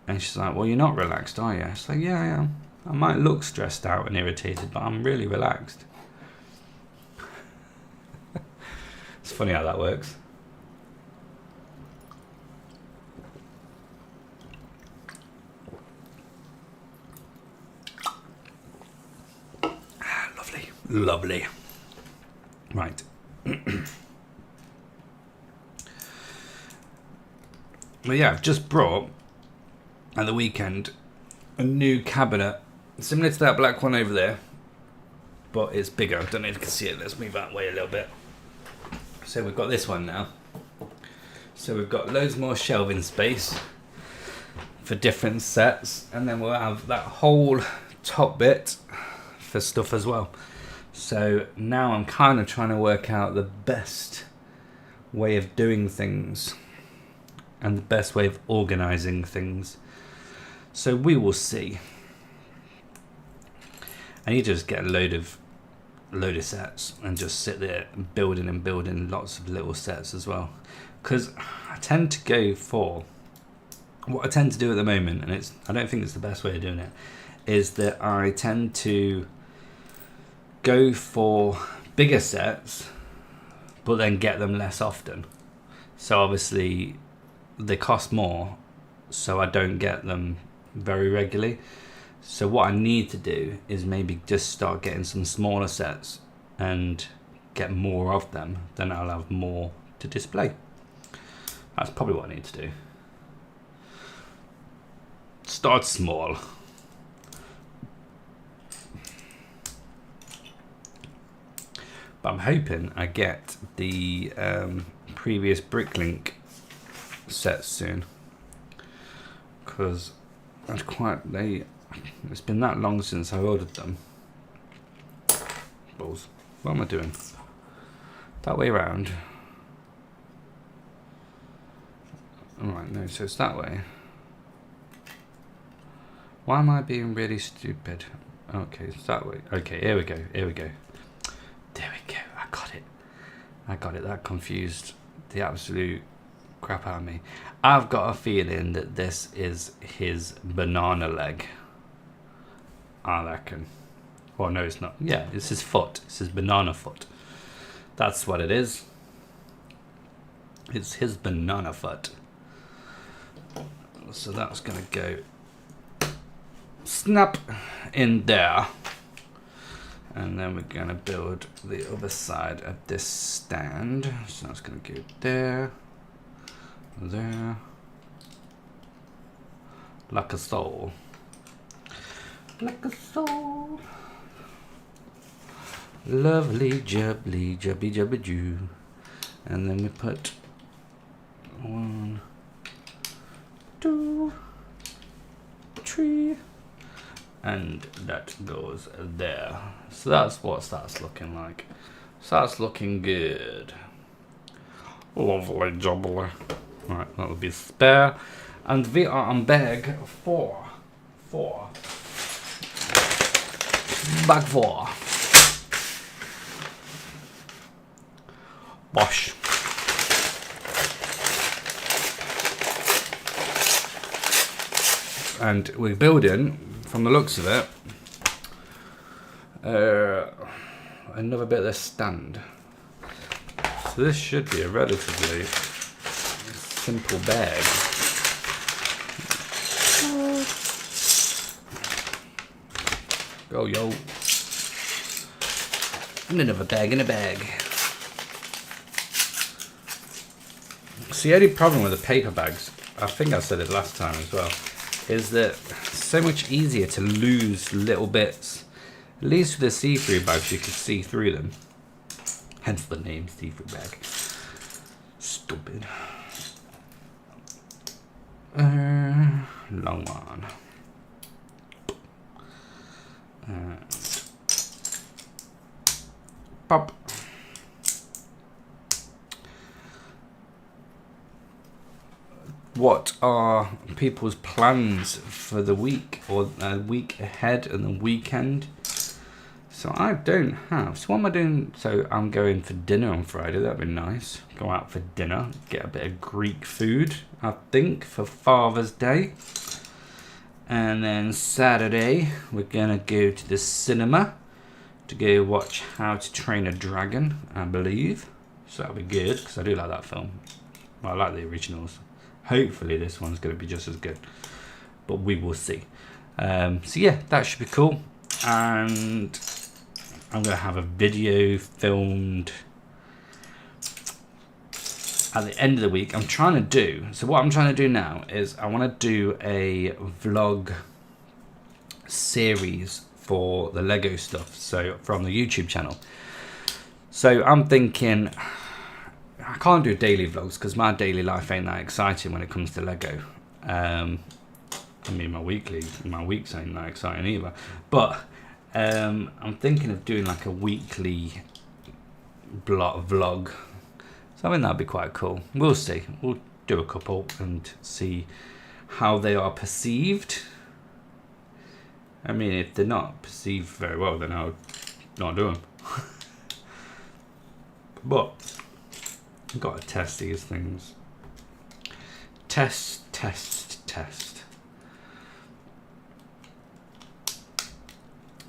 And she's like, well, you're not relaxed, are you? It's like, yeah, I am. I might look stressed out and irritated, but I'm really relaxed. It's funny how that works. Lovely. Lovely. Right. Well, yeah, I've just brought, at the weekend, a new cabinet, similar to that black one over there, but it's bigger. I don't know if you can see it. Let's move that way a little bit. So we've got this one now. So we've got loads more shelving space for different sets, and then we'll have that whole top bit for stuff as well. So now I'm kind of trying to work out the best way of doing things and the best way of organizing things. So we will see. I need to just get a load of sets and just sit there building and building lots of little sets as well. Because I tend to go for what I tend to do at the moment, and I don't think it's the best way of doing it, is that I tend to go for bigger sets but then get them less often. So obviously they cost more, so I don't get them very regularly. So what I need to do is maybe just start getting some smaller sets and get more of them, then I'll have more to display. That's probably what I need to do. Start small. But I'm hoping I get the previous Bricklink sets soon, because it's been that long since I ordered them. Balls. What am I doing? That way around. Alright, no, so it's that way. Why am I being really stupid? Okay, it's that way. Okay, here we go, here we go. There we go, I got it. That confused the absolute crap out of me. I've got a feeling that this is his banana leg. I reckon. Well, no, it's not. Yeah, it's his foot. It's his banana foot. That's what it is. It's his banana foot. So that's going to go snap in there. And then we're going to build the other side of this stand. So that's going to go there. There. Like a soul. Like a soul. Lovely jubbly jubby jubby joo. And then we put 1, 2, 3. And that goes there. So that's what that's looking like. So that's looking good. Lovely jubbly. Right, that'll be spare. And we are on bag 4. Bag 4. Wash. And we're building, from the looks of it, another bit of the stand. So this should be a relatively simple bag. Go, yo. And another bag in a bag. So the only problem with the paper bags, I think I said it last time as well, is that it's so much easier to lose little bits. At least with the see-through bags, you can see through them. Hence the name see-through bag. Stupid. Long one. Pop. What are people's plans for the week or a week ahead and the weekend? So I don't have. So what am I doing? So I'm going for dinner on Friday. That'd be nice. Go out for dinner. Get a bit of Greek food, I think, for Father's Day. And then Saturday, we're going to go to the cinema to go watch How to Train a Dragon, I believe. So that'll be good, because I do like that film. Well, I like the originals. Hopefully this one's going to be just as good. But we will see. So yeah, that should be cool. And I'm going to have a video filmed at the end of the week. I'm trying to do, so what I'm trying to do now is I want to do a vlog series for the Lego stuff, so from the YouTube channel. So I'm thinking, I can't do daily vlogs because my daily life ain't that exciting when it comes to Lego. I mean, my weeks ain't that exciting either. But I'm thinking of doing like a weekly vlog. So I think that'd be quite cool. We'll see. We'll do a couple and see how they are perceived. I mean, if they're not perceived very well, then I'll not do them. But I've got to test these things. Test.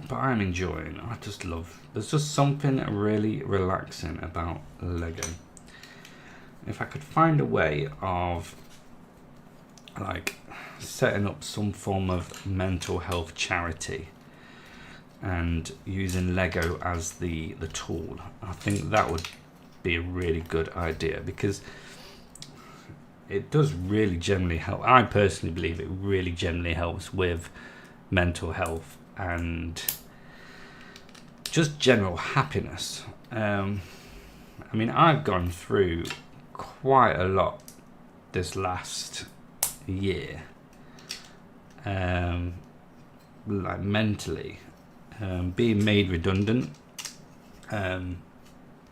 But I'm enjoying. I just love. There's just something really relaxing about Lego. If I could find a way of like setting up some form of mental health charity and using Lego as the tool, I think that would be a really good idea, because it does really generally help. I personally believe it really generally helps with mental health and just general happiness. I mean, I've gone through quite a lot this last year, like mentally, being made redundant.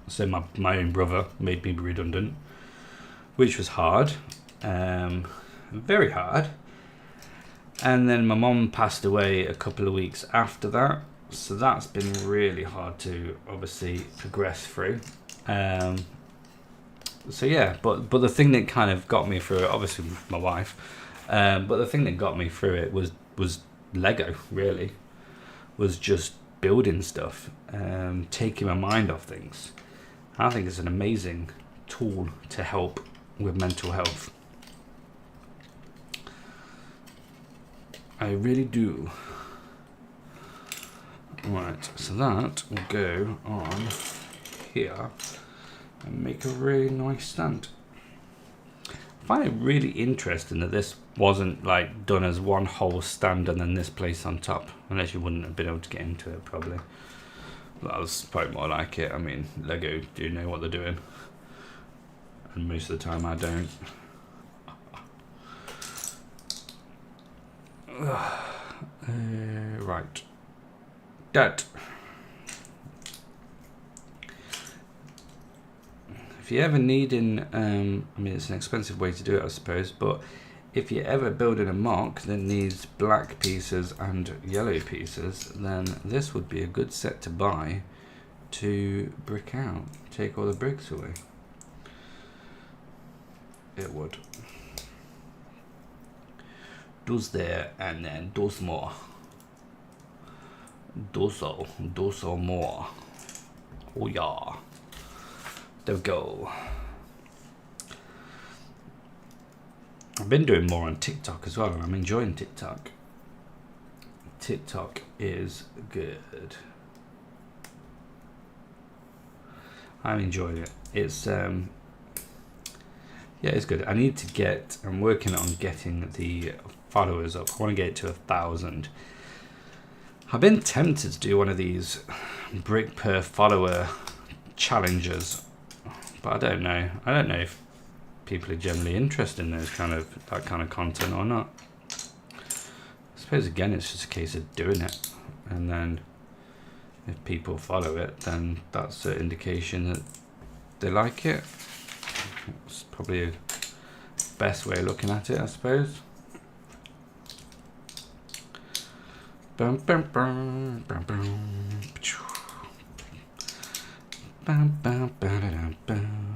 So my own brother made me redundant, which was hard, very hard. And then my mum passed away a couple of weeks after that, so that's been really hard to obviously progress through. So yeah, but the thing that kind of got me through it, obviously my wife, but the thing that got me through it was Lego, really, was just building stuff, taking my mind off things. I think it's an amazing tool to help with mental health. I really do. Right, so that will go on here and make a really nice stand. I find it really interesting that this wasn't like done as one whole stand and then this place on top, unless you wouldn't have been able to get into it probably. That was probably more like it. I mean, Lego do know what they're doing, and most of the time I don't. Right, that. If you're ever needing, I mean, it's an expensive way to do it, I suppose, but if you're ever building a mock that needs black pieces and yellow pieces, then this would be a good set to buy to brick out. Take all the bricks away. it would. Does there, and then does more. Does so more. Oh yeah. There we go. I've been doing more on TikTok as well, and I'm enjoying TikTok. TikTok is good. I'm enjoying it. It's yeah, it's good. I'm working on getting the followers up. I want to get it to 1,000. I've been tempted to do one of these brick per follower challenges, but I don't know. I don't know if people are generally interested in that kind of content or not. I suppose again it's just a case of doing it, and then if people follow it, then that's an indication that they like it. It's probably a best way of looking at it, I suppose. Bum, bum, bum, bum, bum. Bum, bum, ba-da-dum, bum.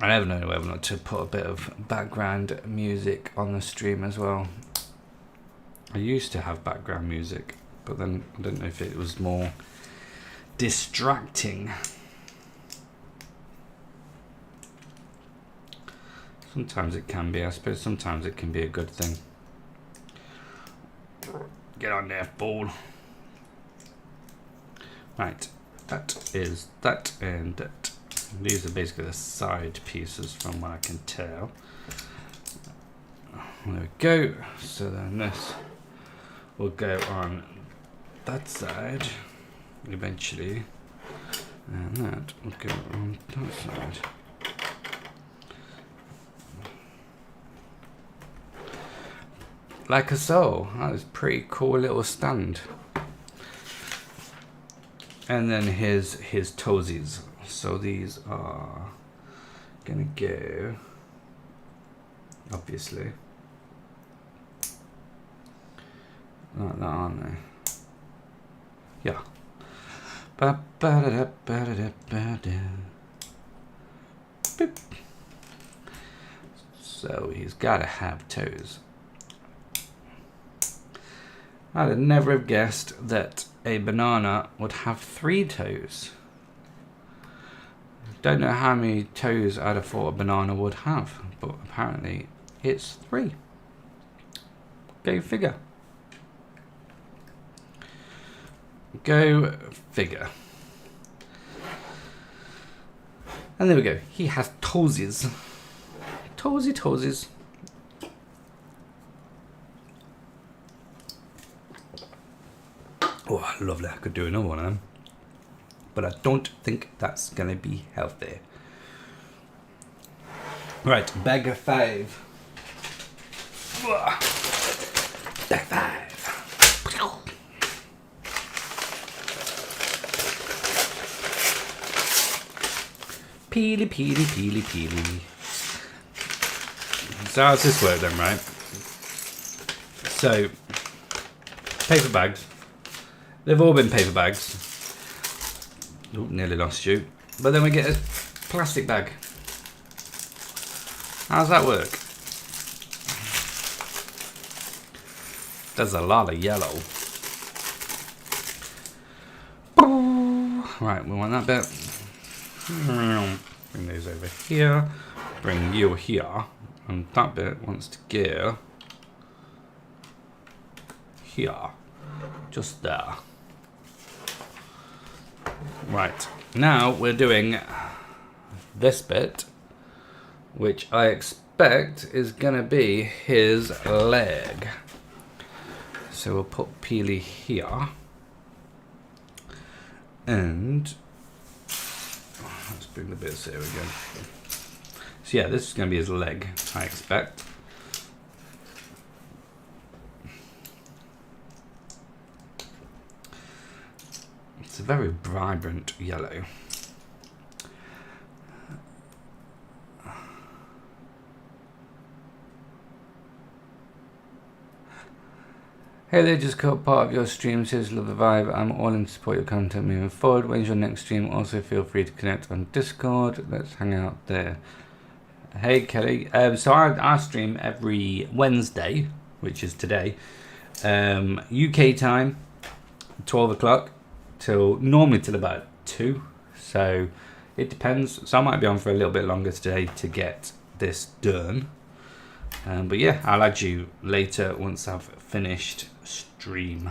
I never know whether or not to put a bit of background music on the stream as well. I used to have background music, but then I don't know if it was more distracting. Sometimes it can be, I suppose sometimes it can be a good thing. Get on there, ball. Right, that is that and that. These are basically the side pieces from what I can tell. There we go. So then this will go on that side eventually, and that will go on that side. Like so. That is a pretty cool little stand. And then his toesies. So these are gonna go, obviously, like that, aren't they? Yeah. Boop. So he's gotta have toes. I'd never have guessed that a banana would have 3 toes. Don't know how many toes I'd have thought a banana would have, but apparently it's 3. Go figure. Go figure. And there we go. He has toesies. Toesies. Oh, lovely. I could do another one of them. But I don't think that's going to be healthy. Right, bag of 5. Bag 5. Peely. So how's this work then, right? So, paper bags. They've all been paper bags. Oh, nearly lost you. But then we get a plastic bag. How's that work? There's a lot of yellow. Right, we want that bit. Bring those over here. Bring you here. And that bit wants to go here. Just there. Right, now we're doing this bit, which I expect is going to be his leg. So we'll put Peely here. And let's bring the bits here again. So yeah, this is going to be his leg, I expect. It's a very vibrant yellow. Hey there, just caught part of your stream. Says love the vibe. I'm all in to support your content moving forward. When's your next stream? Also feel free to connect on Discord. Let's hang out there. Hey Kelly. So I stream every Wednesday, which is today, UK time, 12 o'clock normally till about 2. So it depends. So I might be on for a little bit longer today to get this done. But yeah, I'll add you later once I've finished stream.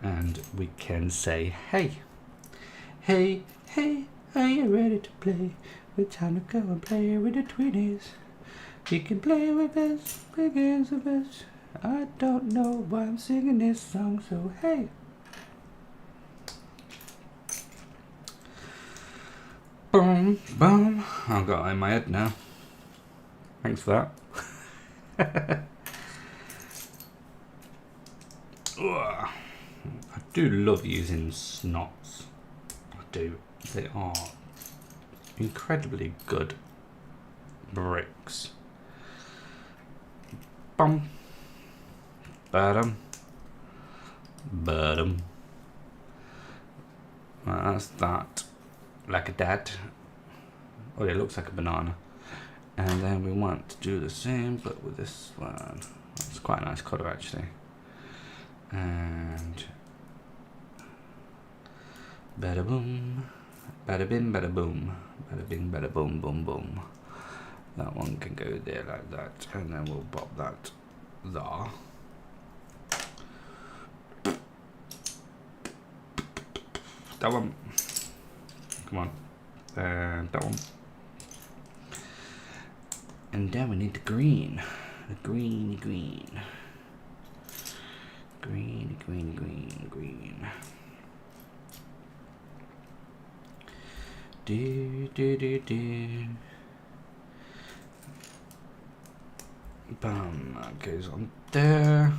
And we can say hey. Hey, hey, are you ready to play? It's time to go and play with the Twinnies. You can play with us, against us. I don't know why I'm singing this song, so hey. Boom, boom. I've got it in my head now. Thanks for that. I do love using snots. I do. They are incredibly good bricks. Bum. Bottom. Bottom. Right, that's that. Like a dad. Oh, it looks like a banana. And then we want to do the same, but with this one. It's quite a nice colour, actually. And bada boom, bada bing, bada boom, bada bing, bada boom, boom, boom. That one can go there like that, and then we'll pop that there. That one. Come on. That one. And then we need the green. The green. Green. Do. Bam, that goes on there.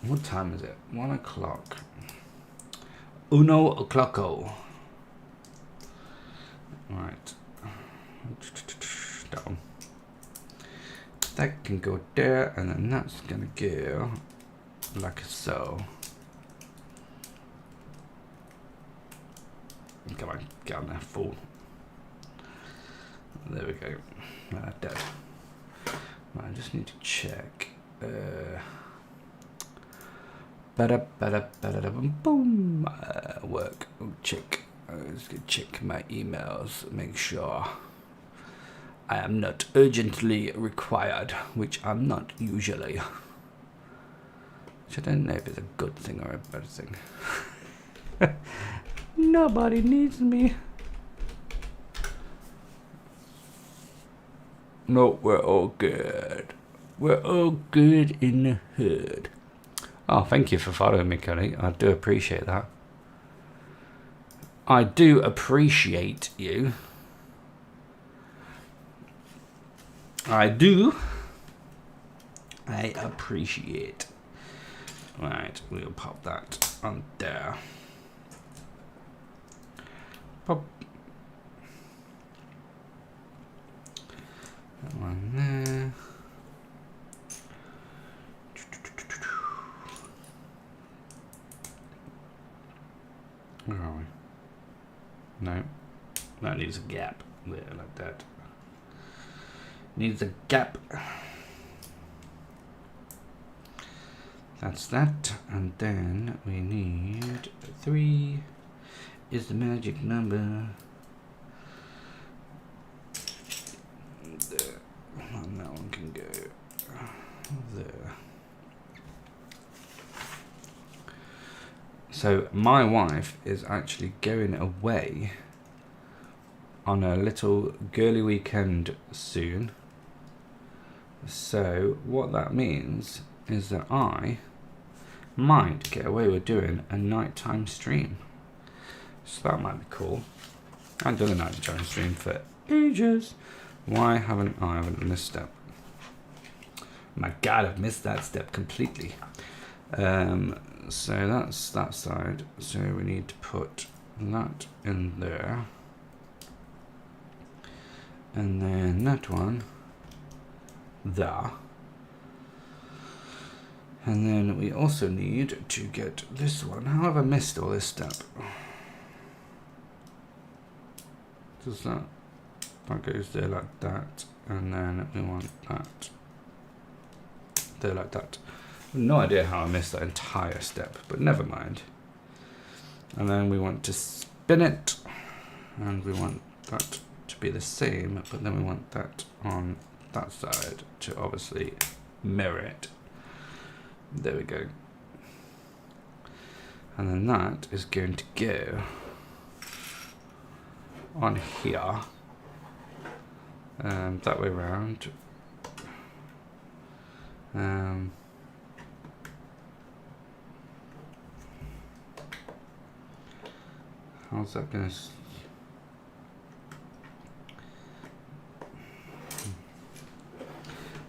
What time is it? 1 o'clock. Uno o'clocko. Right. Down. That can go there, and then that's gonna go like so. Come on, get on there, fool. There we go. Dead. Right, I just need to check. Boom. Work. Check. Let's check my emails. Make sure I am not urgently required, which I'm not usually. Which I don't know if it's a good thing or a bad thing. Nobody needs me. No, we're all good. We're all good in the hood. Oh, thank you for following me, Kelly. I do appreciate that. I do appreciate you. I do. I appreciate. Right, we'll pop that on there. Pop. That one there. Where are we? No, that needs a gap there, like that. Needs a gap. That's that, and then we need 3 is the magic number. There, and that one can go there. So my wife is actually going away on a little girly weekend soon. So what that means is that I might get away with doing a nighttime stream. So that might be cool. I haven't done a nighttime stream for ages. Why haven't I done this step? My God, I've missed that step completely. So that's that side. So we need to put that in there. And then that one there. And then we also need to get this one. How have I missed all this step? Does that goes there like that, and then we want that there like that. No idea how I missed that entire step, but never mind. And then we want to spin it, and we want that to be the same, but then we want that on that side to obviously mirror it. There we go. And then that is going to go on here, that way around. How's that going to...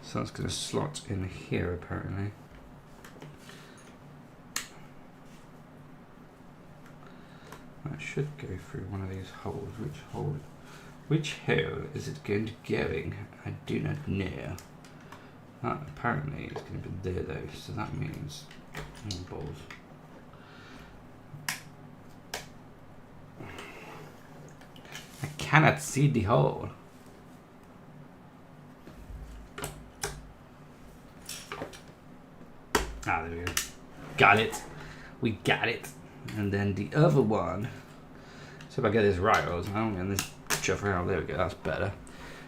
So that's going to slot in here apparently. That should go through one of these holes. Which hole is it going to going? I do not know. That apparently is going to be there though, so that means balls. I cannot see the hole. Ah, there we go. Got it. We got it. And then the other one. So if I get this right, I don't get this chuff around. There we go. That's better.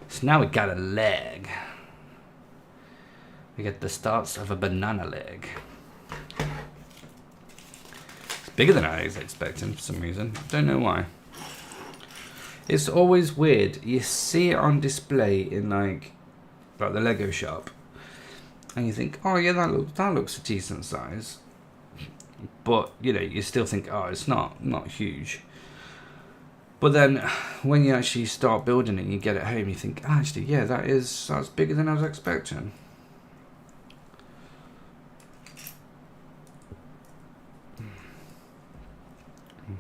So now we got a leg. We get the starts of a banana leg. It's bigger than I was expecting for some reason. Don't know why. It's always weird. You see it on display in like the Lego shop, and you think, oh yeah, that looks a decent size. But you know, you still think, oh, it's not huge. But then when you actually start building it and you get it home, you think, actually, yeah, that's bigger than I was expecting.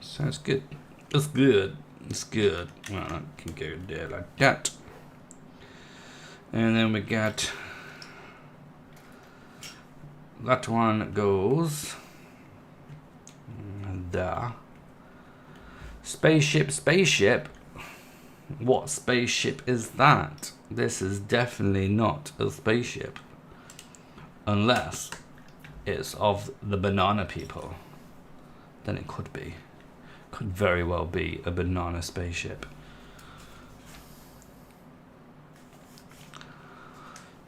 So it's good. It's good. It's good. Well, I can go there like that. And then we got that one goes there. Spaceship. What spaceship is that? This is definitely not a spaceship. Unless it's of the banana people. Then it could be. Could very well be a banana spaceship.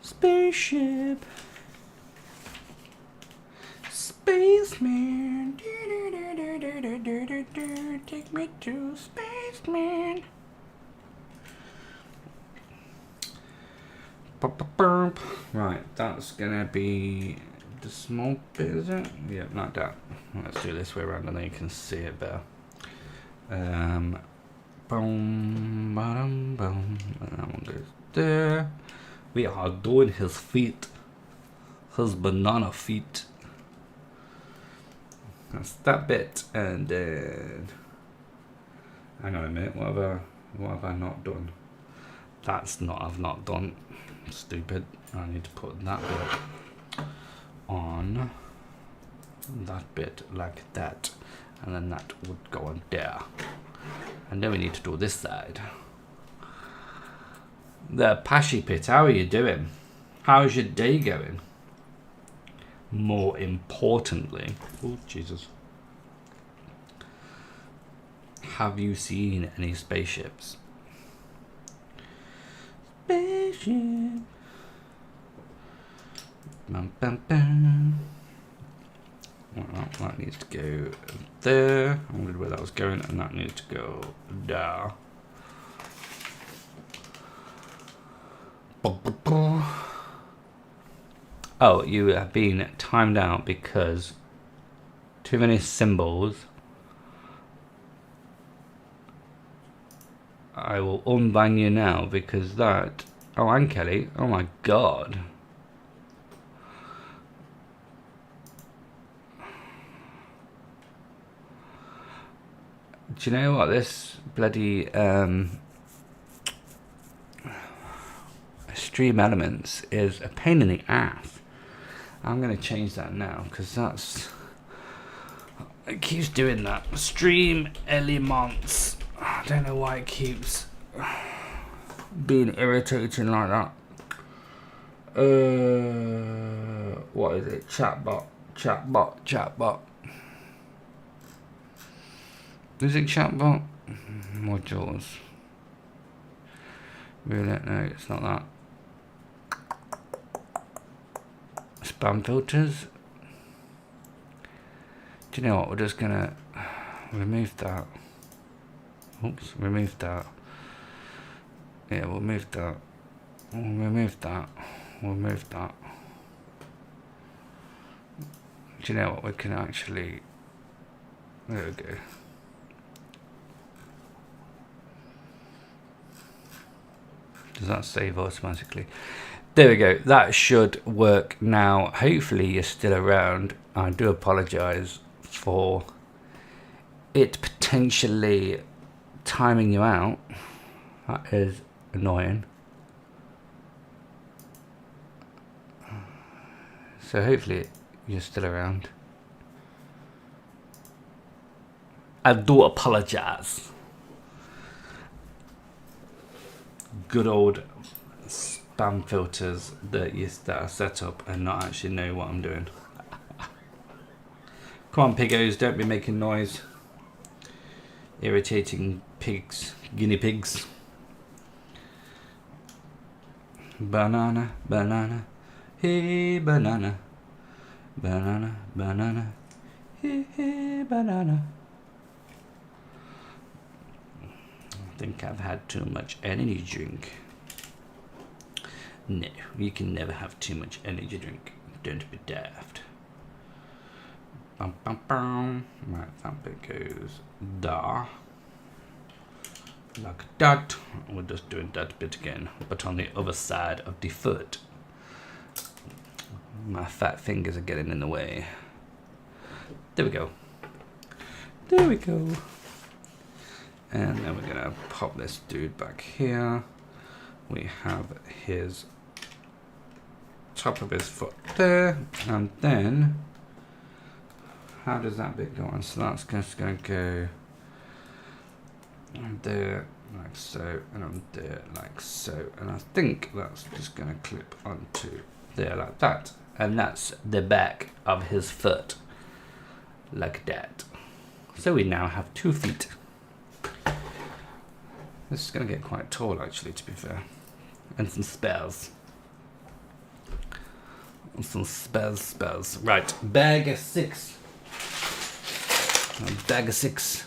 Spaceship. Spaceman. Take me to Spaceman. Right, that's gonna be the small bit, is it? Yeah, like that. Let's do this way around and then you can see it better. Boom, boom, boom. And that one goes there. We are doing his feet. His banana feet. That's that bit, and then hang on a minute, what have I not done? I've not done. Stupid. I need to put that bit on that bit like that, and then that would go on there, and then we need to do this side. The Pashy Pit, how are you doing? How's your day going? More importantly, oh Jesus, have you seen any spaceships? Spaceship. Bum, bum, bum. Well, that needs to go there. I wondered where that was going, and that needs to go there. Oh, you have been timed out because too many symbols. I will unban you now because that... Oh, and Kelly. Oh my god. Do you know what? This bloody... stream elements is a pain in the ass. I'm going to change that now because it keeps doing that. Stream elements. I don't know why it keeps being irritating like that. What is it? Chatbot. Is it chatbot? Modules. Really? No, it's not that. Spam filters. Do you know what? We're just gonna remove that. Oops, remove that. Yeah, we'll move that. We'll remove that. We'll move that. Do you know what? We can actually. There we go. Does that save automatically? There we go. That should work now. Hopefully you're still around. I do apologize for it potentially timing you out. That is annoying. So hopefully you're still around. I do apologize. Good old spam filters that are set up and not actually know what I'm doing. Come on, piggos, don't be making noise. Irritating pigs, guinea pigs. Banana, banana, hey banana, banana, banana, hey banana. I think I've had too much energy drink. No, you can never have too much energy drink. Don't be daft. Bum, bum, bum. Right, that bit goes there. Like that. We're just doing that bit again, but on the other side of the foot. My fat fingers are getting in the way. There we go. There we go. And then we're gonna pop this dude back here. We have his top of his foot there, and then how does that bit go on? So that's just gonna go on there like so, and on there like so, and I think that's just gonna clip onto there like that, and that's the back of his foot like that. So we now have 2 feet. This is going to get quite tall, actually, to be fair. And some spares. And some spares. Right, bag of 6. Bag of 6.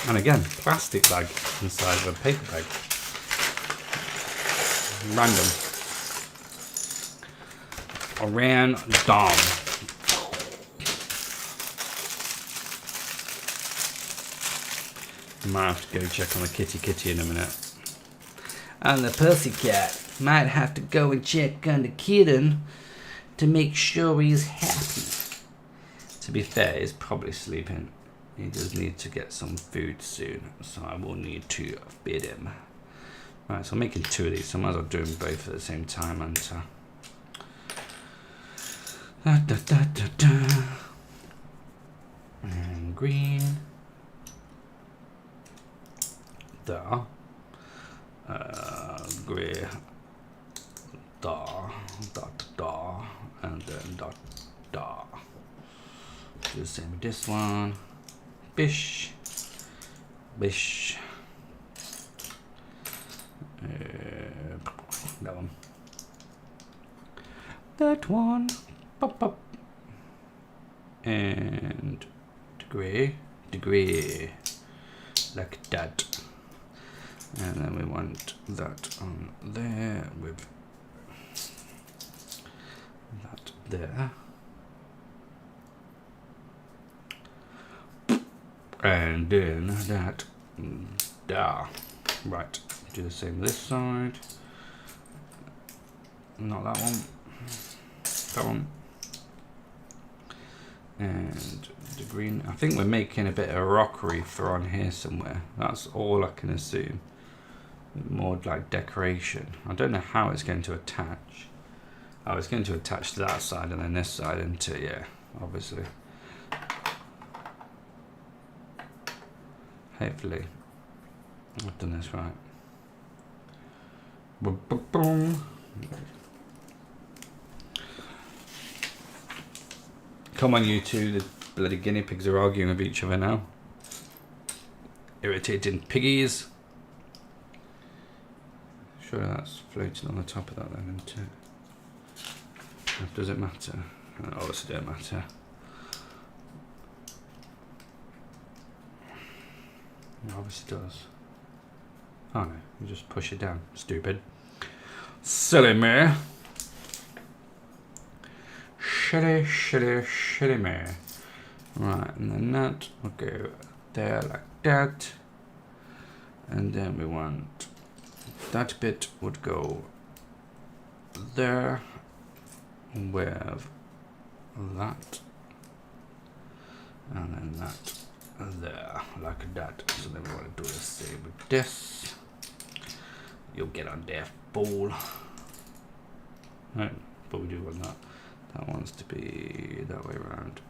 And again, plastic bag inside of a paper bag. Random. Random. Might have to go check on the kitty in a minute. And the pussycat might have to go and check on the kitten to make sure he's happy. To be fair, he's probably sleeping. He does need to get some food soon, so I will need to feed him. Right, so I'm making 2 of these, so I might as well do them both at the same time. And green. There. Grey. There. Dot. And then dot. Do the same with this one. Bish. That one. Pop. And degree. Like that. And then we want that on there with that there. And then that there. Right, do the same this side. Not that one. That one. and the green. I think we're making a bit of rockery for on here somewhere. That's all I can assume. More like decoration. I don't know how it's going to attach. Oh, it's going to attach to that side and then this side into, yeah, obviously. Hopefully I've done this right. Boom, boom, boom. Come on, you two. The bloody guinea pigs are arguing with each other now. Irritating piggies. Sure, that's floating on the top of that then, isn't it? Does it matter? Obviously, it don't matter. It obviously does. Oh no, you just push it down. Stupid. Silly me. Shitty me. Right, and then that will go there like that. And then we want that bit would go there with that. And then that there, like that. So then we want to do the same with this. You'll get on there, fool. Right, but we do want that. That wants to be that way around.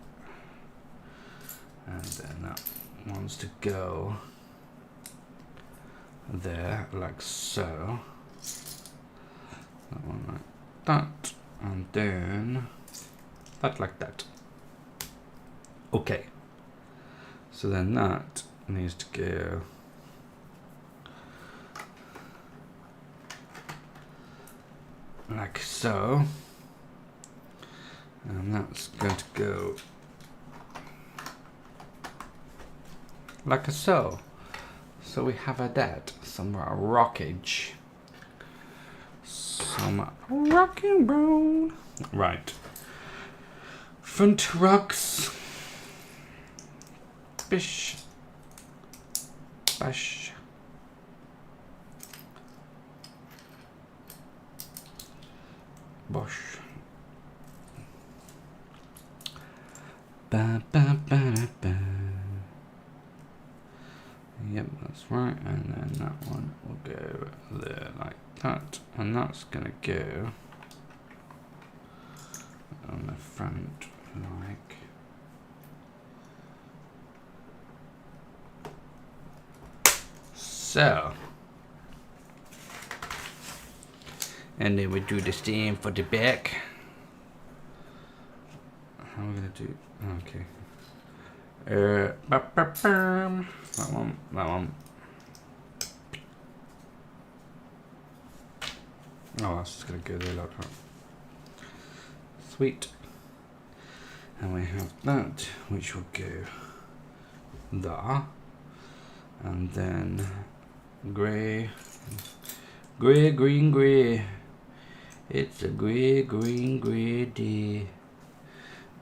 And then that wants to go there, like so. That one like that. And then that like that. Okay. So then that needs to go like so. And that's going to go like so. So we have a dead, some rockage. Some rock and roll. Right. Front rocks. Bish. Bash. Bosh. Ba ba ba ba. Yep, that's right. And then that one will go there like that. And that's gonna go on the front like so. And then we do the same for the back. How are we gonna do? Okay. That one. Oh, that's just gonna go there like that. Sweet. And we have that, which will go there. And then grey, green. It's a grey day.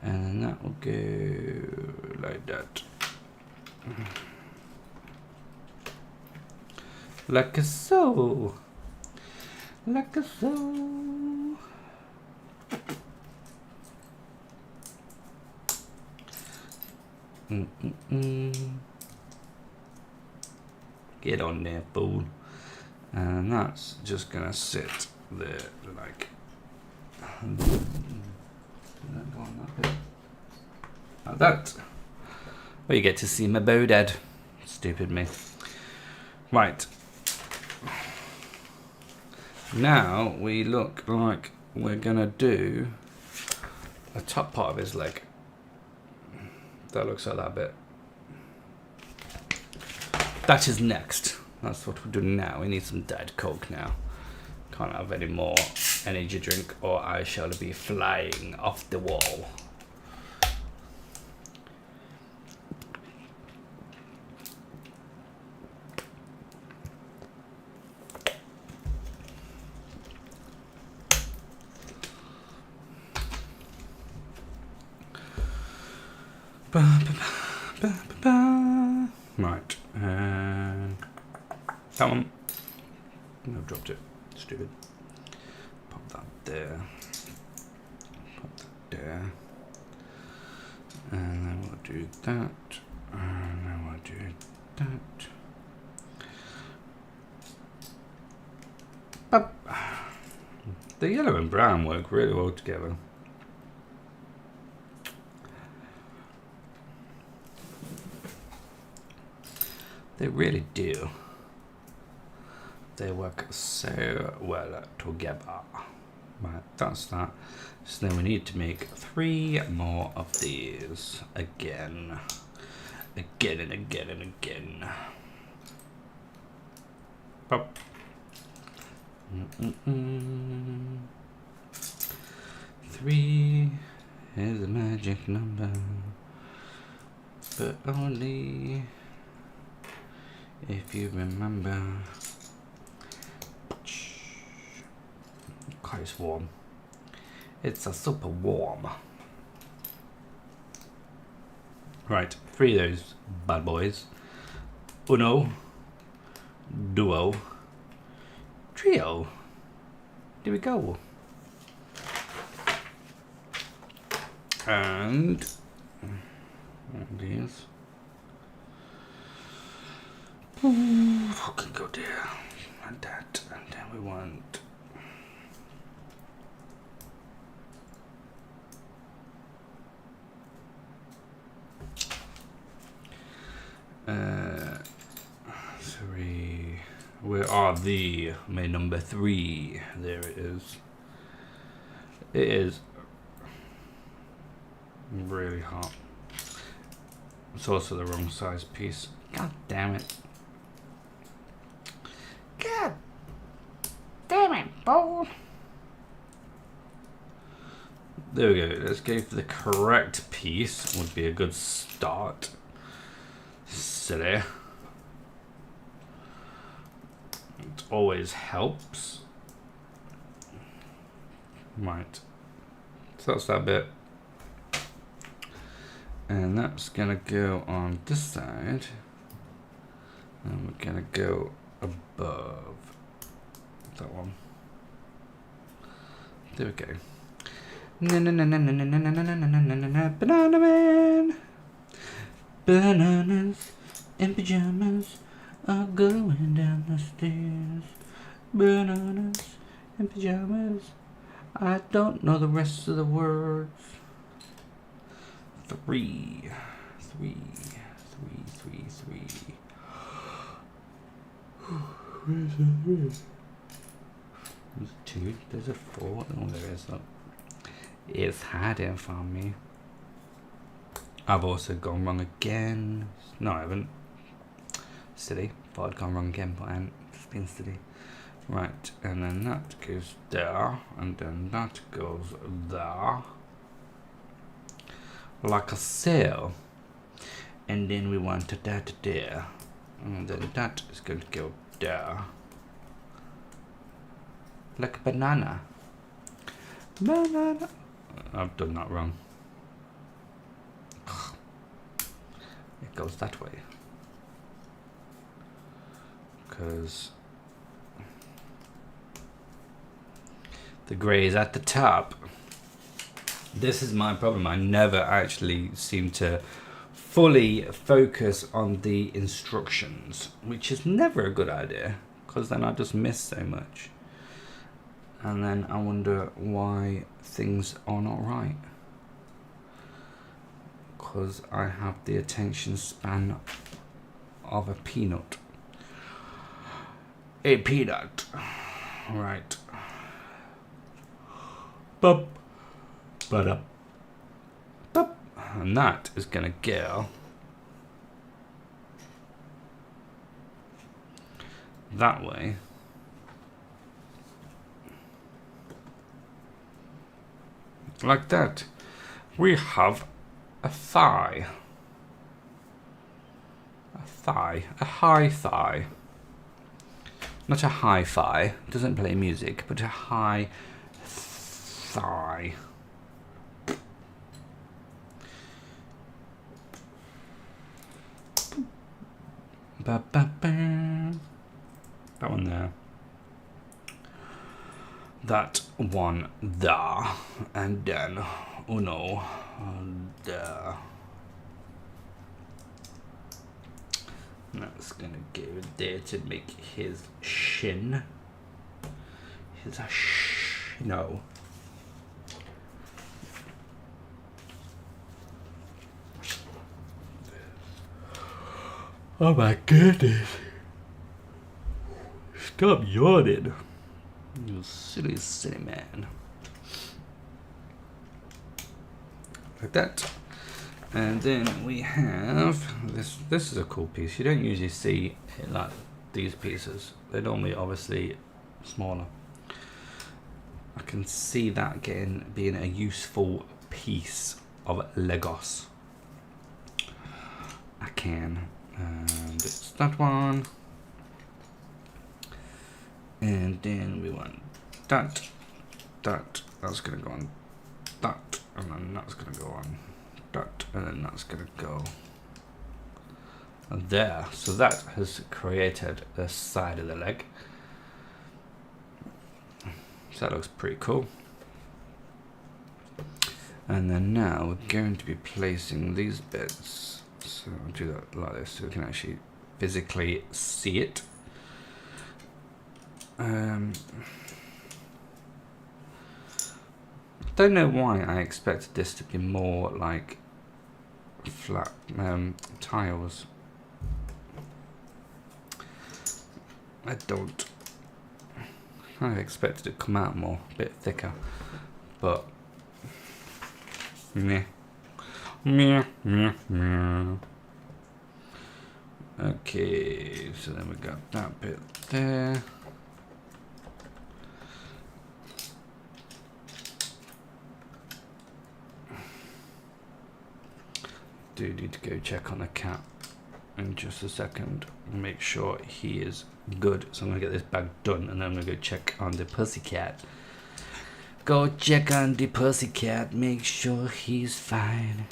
And then that will go like that. Like so. Like so. Get on there, fool. And that's just gonna sit there like that. Well, you get to see my bow dead. Stupid me. Right. Now we look like we're gonna do the top part of his leg. That looks like that bit. That is next. That's what we're doing now. We need some Diet Coke now. Can't have any more energy drink or I shall be flying off the wall. Right, and that one. No, dropped it. Stupid. Pop that there. Pop that there. And then we'll do that. And then we'll do that. But the yellow and brown work really well together. They really do. They work so well together. Right, that's that. So then we need to make 3 more of these again. Again and again and again. Pop. 3 is a magic number, but only if you remember. God, it's warm. It's a super warm. Right, 3 of those bad boys. Uno, duo, trio. There we go. And these. Ooh, fucking go there. And that. And then we want. Three. Where are the my number 3? There it is. It is really hot. It's also the wrong size piece. God damn it. God damn it, Bo. There we go. Let's go for the correct piece. Would be a good start. Silly. It always helps. Right. So that's that bit. And that's gonna go on this side. And we're gonna go above that one. There we go. Banana man. Bananas in pajamas are going down the stairs. Bananas in pajamas. I don't know the rest of the words. 3. There's 2. There's a 4. Oh, there is. Look. It's hiding from me. I've also gone wrong again. No, I haven't. Silly. Thought I'd gone wrong again, but I haven't. Just been silly. Right, and then that goes there, and then that goes there. Like a sail. And then we want that there. And then that is going to go there. Like a banana. Banana. I've done that wrong. It goes that way. Because the grey is at the top. This is my problem. I never actually seem to fully focus on the instructions, which is never a good idea, because then I just miss so much. And then I wonder why things are not right. Because I have the attention span of a peanut. A peanut. Right. Bup. Ba-da. Bup. And that is going to go that way. Like that. We have a thigh. A thigh. A high thigh. Not a hi-fi. Doesn't play music, but a high thigh. Ba, ba, ba. That one there. That one there. And then uno there. That's gonna go there to make his shin. No. Oh my goodness. Stop yawning. You silly, silly man. Like that. And then we have this. This is a cool piece. You don't usually see it like these pieces. They're normally obviously smaller. I can see that being a useful piece of Legos. I can. And it's that one. And then we want that. That's gonna go on that, and then that's gonna go on that, and then that's gonna go there. So that has created the side of the leg. So that looks pretty cool. And then now we're going to be placing these bits. So I'll do that like this so we can actually physically see it. Don't know why I expected this to be more like flat tiles. I don't. I expected it to come out more, a bit thicker, but meh. Okay, so then we got that bit there. Do need to go check on the cat in just a second and make sure he is good. So I'm gonna get this bag done and then I'm gonna go check on the pussycat. Go check on the pussycat, make sure he's fine.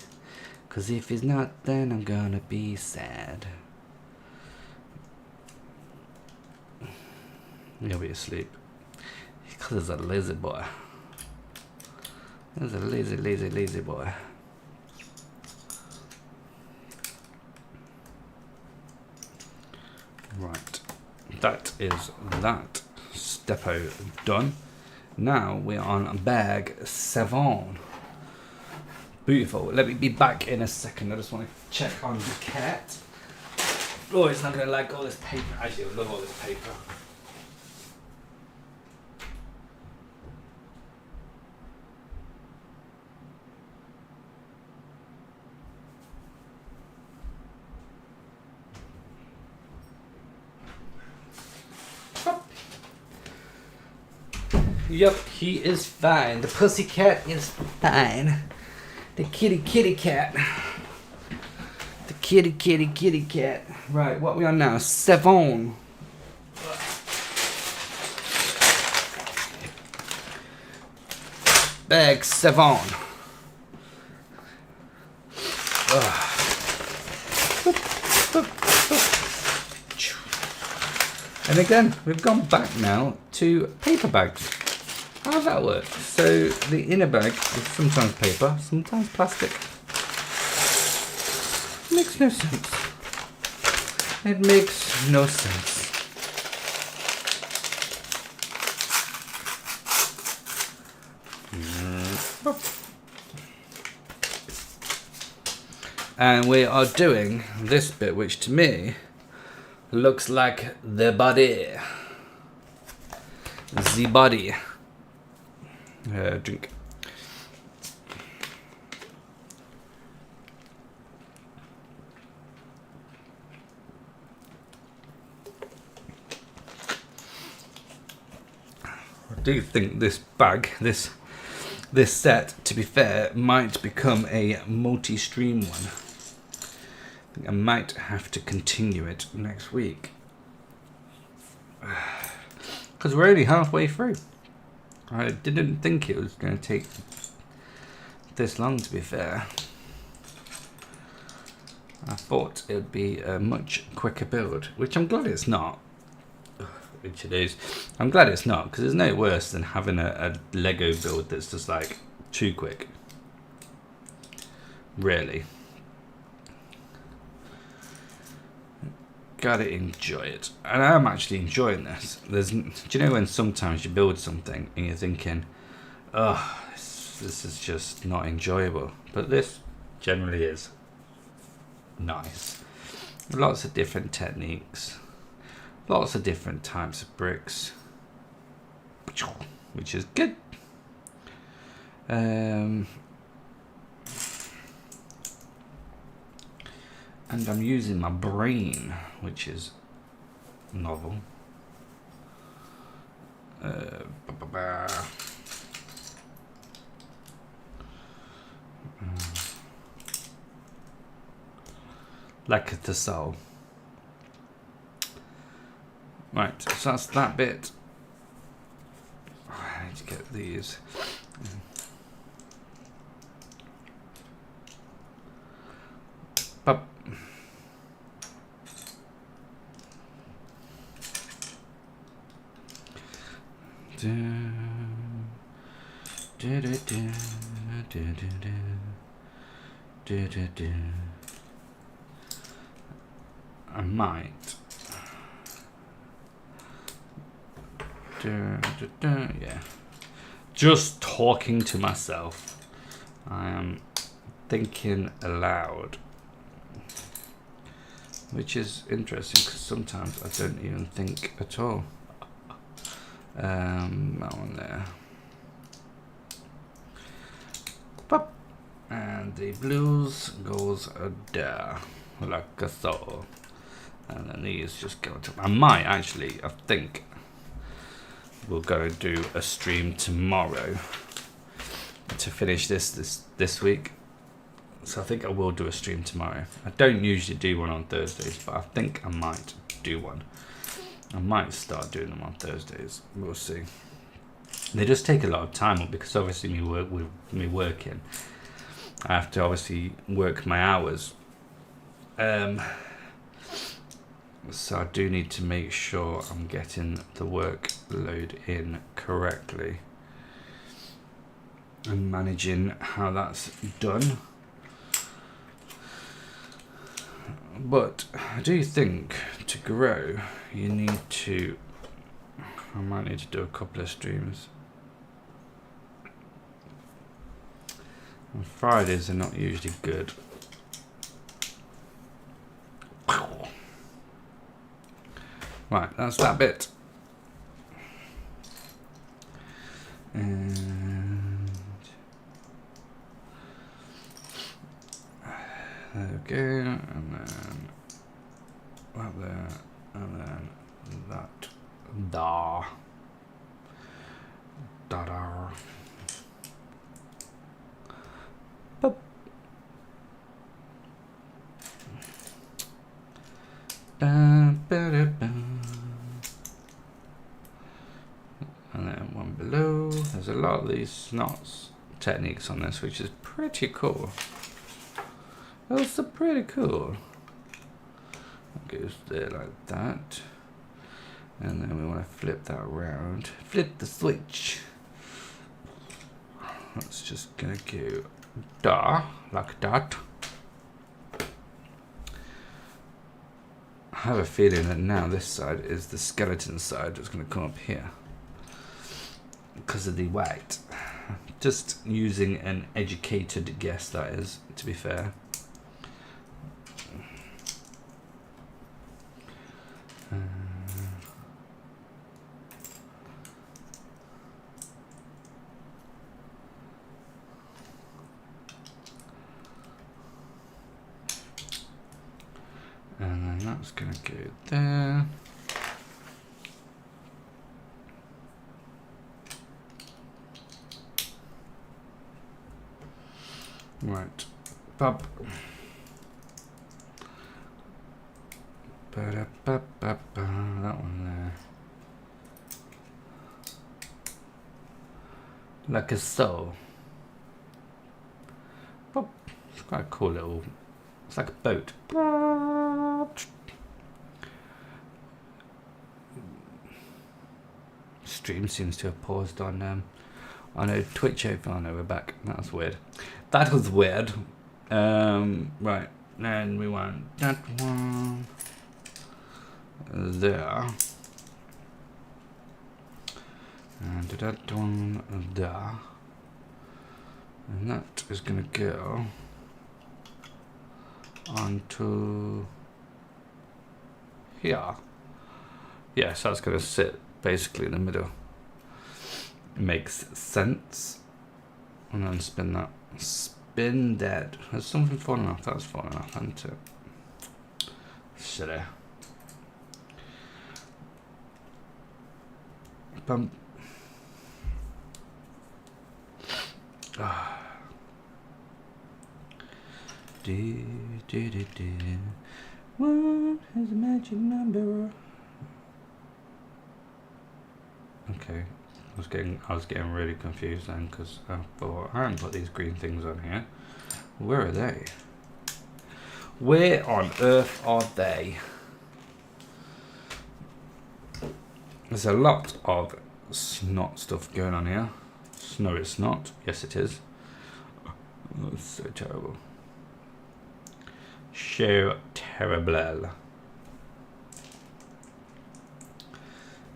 Cause if he's not, then I'm gonna be sad. He'll be asleep. Because there's a lazy boy. There's a lazy boy. Right, that is that stepo done. Now we're on bag 7. Beautiful. Let me be back in a second. I just want to check on the cat. Oh, it's not going to like all this paper. Actually, I love all this paper. Yep, he is fine. The pussycat is fine. The kitty cat. The kitty cat. Right, what are we on now? 7. Bag 7. And again, we've gone back now to paper bags. How does that work? So the inner bag is sometimes paper, sometimes plastic. Makes no sense. It makes no sense. And we are doing this bit, which to me looks like the body. The body. Drink. I do think this bag, this set, to be fair, might become a multi-stream one. I might have to continue it next week. Because we're only halfway through. I didn't think it was going to take this long, to be fair. I thought it would be a much quicker build, which I'm glad it's not. Which it is. I'm glad it's not, because there's no worse than having a Lego build that's just like too quick. Really. gotta enjoy it. And I'm actually enjoying this. Do you know when sometimes you build something and you're thinking, oh, this is just not enjoyable, but this generally is nice. Lots of different techniques, lots of different types of bricks, which is good. And I'm using my brain, which is novel. Like the soul. Right, so that's that bit. I need to get these. But I might yeah, just talking to myself. I am thinking aloud, which is interesting because sometimes I don't even think at all. That one there. Pop. And the blues goes there, like so. And then these just go to. I might actually, I think we're going to do a stream tomorrow to finish this week. So I think I will do a stream tomorrow. I don't usually do one on Thursdays, but I think I might do one. I might start doing them on Thursdays. We'll see. They just take a lot of time up because obviously me working. I have to obviously work my hours. So I do need to make sure I'm getting the workload in correctly and managing how that's done. But I do think to grow, you need to. I might need to do a couple of streams. And Fridays are not usually good. Right, that's that bit. And there we go, and then that there, and then that. Da. Da da. Boop. Da, ba, da, ba. And then one below. There's a lot of these snots techniques on this, which is pretty cool. Those are pretty cool. It goes there like that. And then we want to flip that around. Flip the switch. That's just gonna go da, like that. I have a feeling that now this side is the skeleton side that's gonna come up here. Because of the white. Just using an educated guess, that is, to be fair. And then that's going to go there. Right, bub. That one there. Like a so. Bub. It's quite a cool little. It's like a boat. Stream seems to have paused on a Twitch over. Oh no, we're back. That was weird. That was weird. Right, then we want that one. there. And that one there. And that is going to go onto here. Yes, that's going to sit basically in the middle. Makes sense. And then spin that. Spin that. There's something falling off. That's falling off, isn't it? Silly. Bum. Ah. What is the magic number? Okay, I was getting really confused then because I thought I hadn't put these green things on here. Where are they? Where on earth are they? There's a lot of snot stuff going on here. No, it's not. Yes, it is. Oh, it's so terrible. So terrible.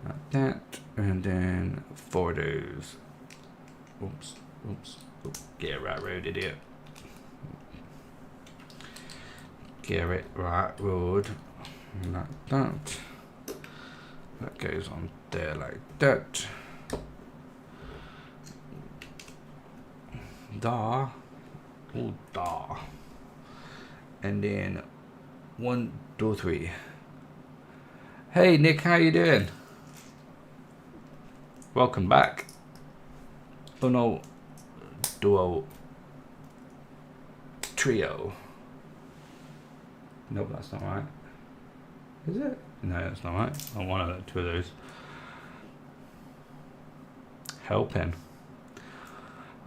Like that, and then photos. Oops, oops. Get it right road, idiot. Get it right road. Like that. That goes on there like that. Da. Oh, da. And then 1, 2, 3. Hey Nick, how you doing? Welcome back. Uno, duo, trio. Nope, that's not right. Is it? No, that's not right. I want two of those. Helping.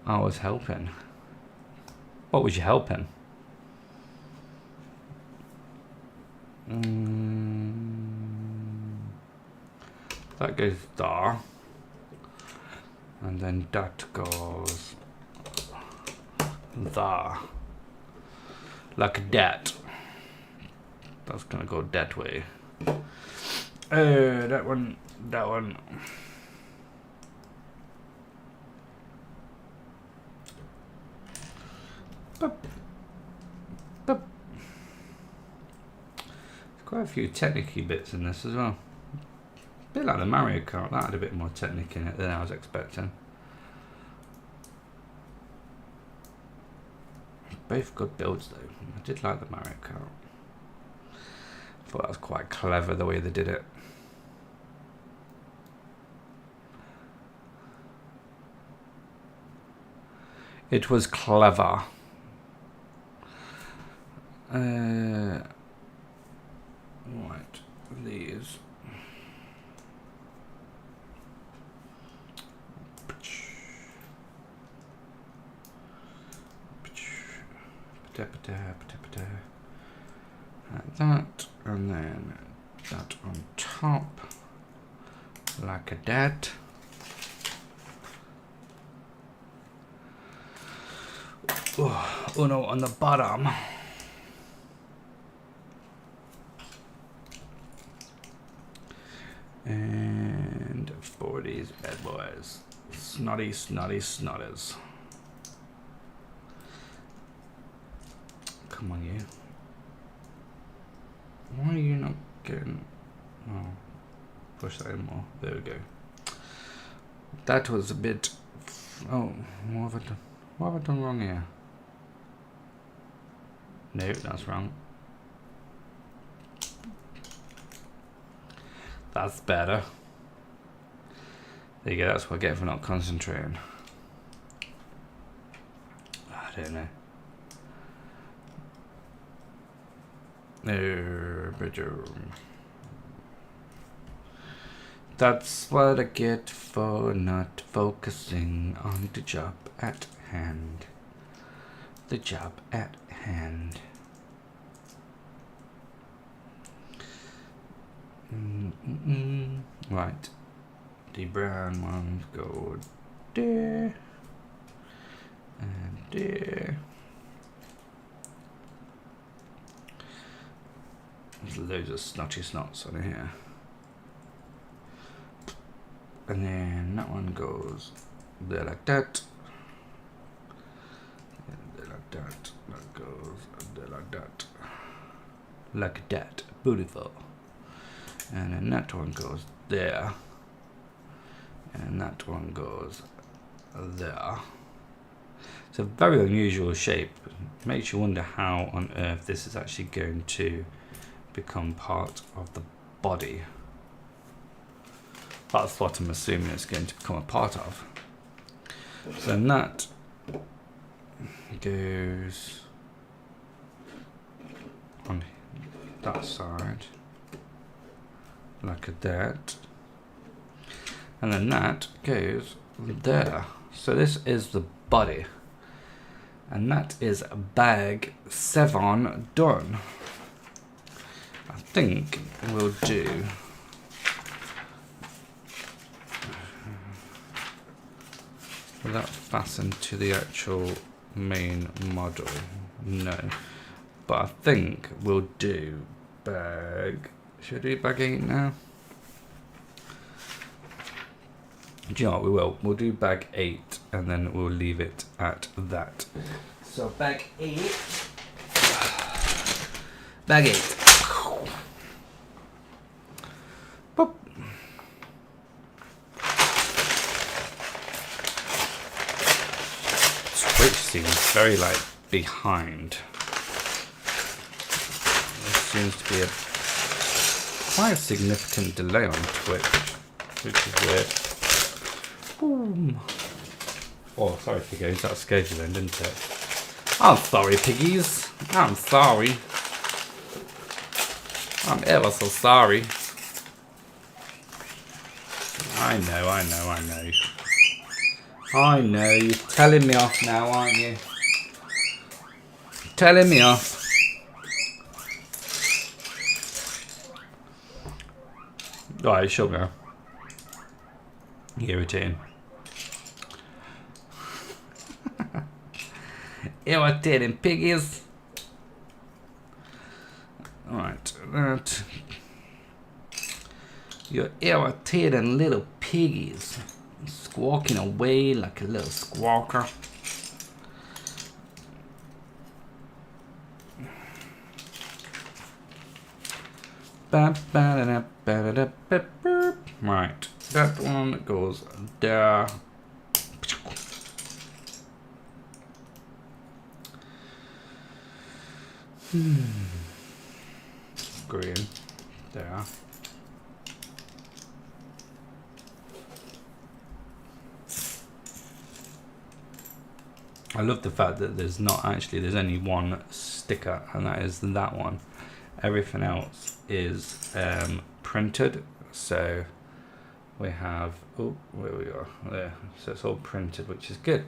I was helping. What was you helping? That goes there. And then that goes there. Like that. That's gonna go that way. That one. Boop. Boop. There's quite a few technical bits in this as well. A bit like the Mario Kart, that had a bit more technique in it than I was expecting. Both good builds though. I did like the Mario Kart. I thought that was quite clever the way they did it. It was clever. Right, these. Like that, and then that on top, like that. Uno on the bottom. And for these bad boys. Snotty, snotty, snotters. Come on, you. Why are you not getting... Oh, push that in more. There we go. That was a bit... Oh, what have I done? What have I done wrong here? No, that's wrong. That's better. There you go, that's what I get for not concentrating. I don't know. That's what I get for not focusing on the job at hand. The job at hand. Right. The brown ones go there. And there. There's loads of snotty snots on here. And then that one goes there like that. And there like that. That goes there like that. Like that. Beautiful. And then that one goes there. And that one goes there. It's a very unusual shape. It makes you wonder how on earth this is actually going to become part of the body. That's what I'm assuming it's going to become a part of. So then that goes on that side, like that. And then that goes there. So this is the body. And that is bag 7 done. I think we'll do that fastened to the actual main model. No. But I think we'll do bag. Should we do bag 8 now? Do you know what, we will. We'll do bag 8 and then we'll leave it at that. So bag 8. Bag 8. Boop. Switch seems very like behind. There seems to be a quite significant delay on Twitch, which is weird. Boom. Oh, sorry, piggies. That scared you then, didn't it? I'm sorry, piggies. I'm sorry. I'm ever so sorry. I know. I know. You're telling me off now, aren't you? Telling me off. Alright, shut now. Irritating. Irritating piggies. Alright, that. You're irritating little piggies. Squawking away like a little squawker. Right, that one goes there. Green there. I love the fact that there's only one sticker, and that is that one. Everything else is printed. So we have, oh, where we are there. So it's all printed, which is good.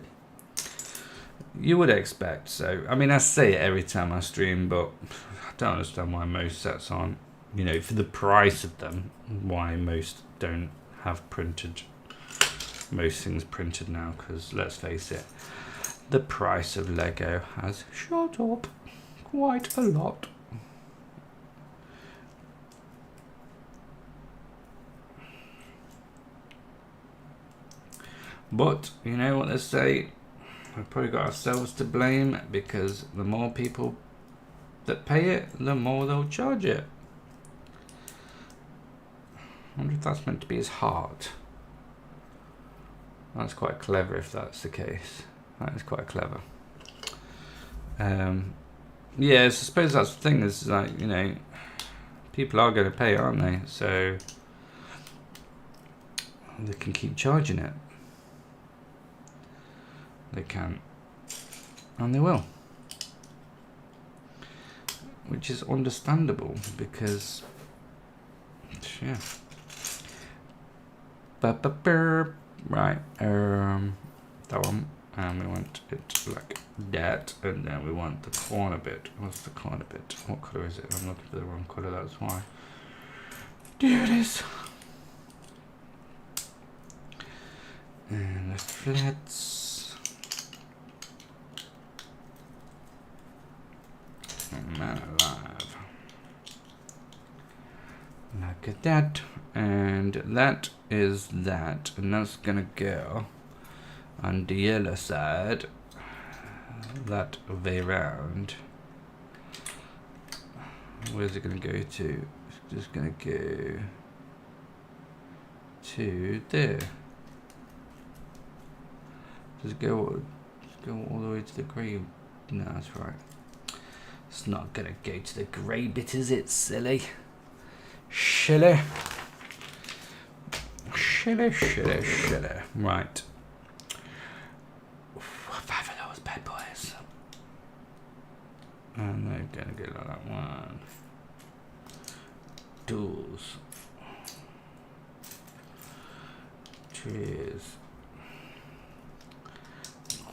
You would expect so. I mean, I say it every time I stream, but I don't understand why most sets aren't, you know, for the price of them, why most don't have printed, most things printed now, because let's face it, the price of Lego has shot up quite a lot. But, you know what they say, we've probably got ourselves to blame, because the more people that pay it, the more they'll charge it. I wonder if that's meant to be his heart. That's quite clever if that's the case. That is quite clever. Yeah, I suppose that's the thing, is like, you know, people are going to pay, aren't they? So they can keep charging it. They can, and they will, which is understandable, because yeah. Right, that one, and we want it like that, and then we want the corner bit. What's the corner bit? What colour is it? I'm looking for the wrong colour, that's why. There it is. And the flats. Man alive. Look at that. And that is that. And that's gonna go on the other side. That way round. Where's it gonna go to? It's just gonna go to there. Just go all the way to the grey. No, that's right. It's not gonna go to the grey bit, is it, silly? Shilly. Right. 5 of those bad boys. And they're gonna go like that. 1, 2, 3,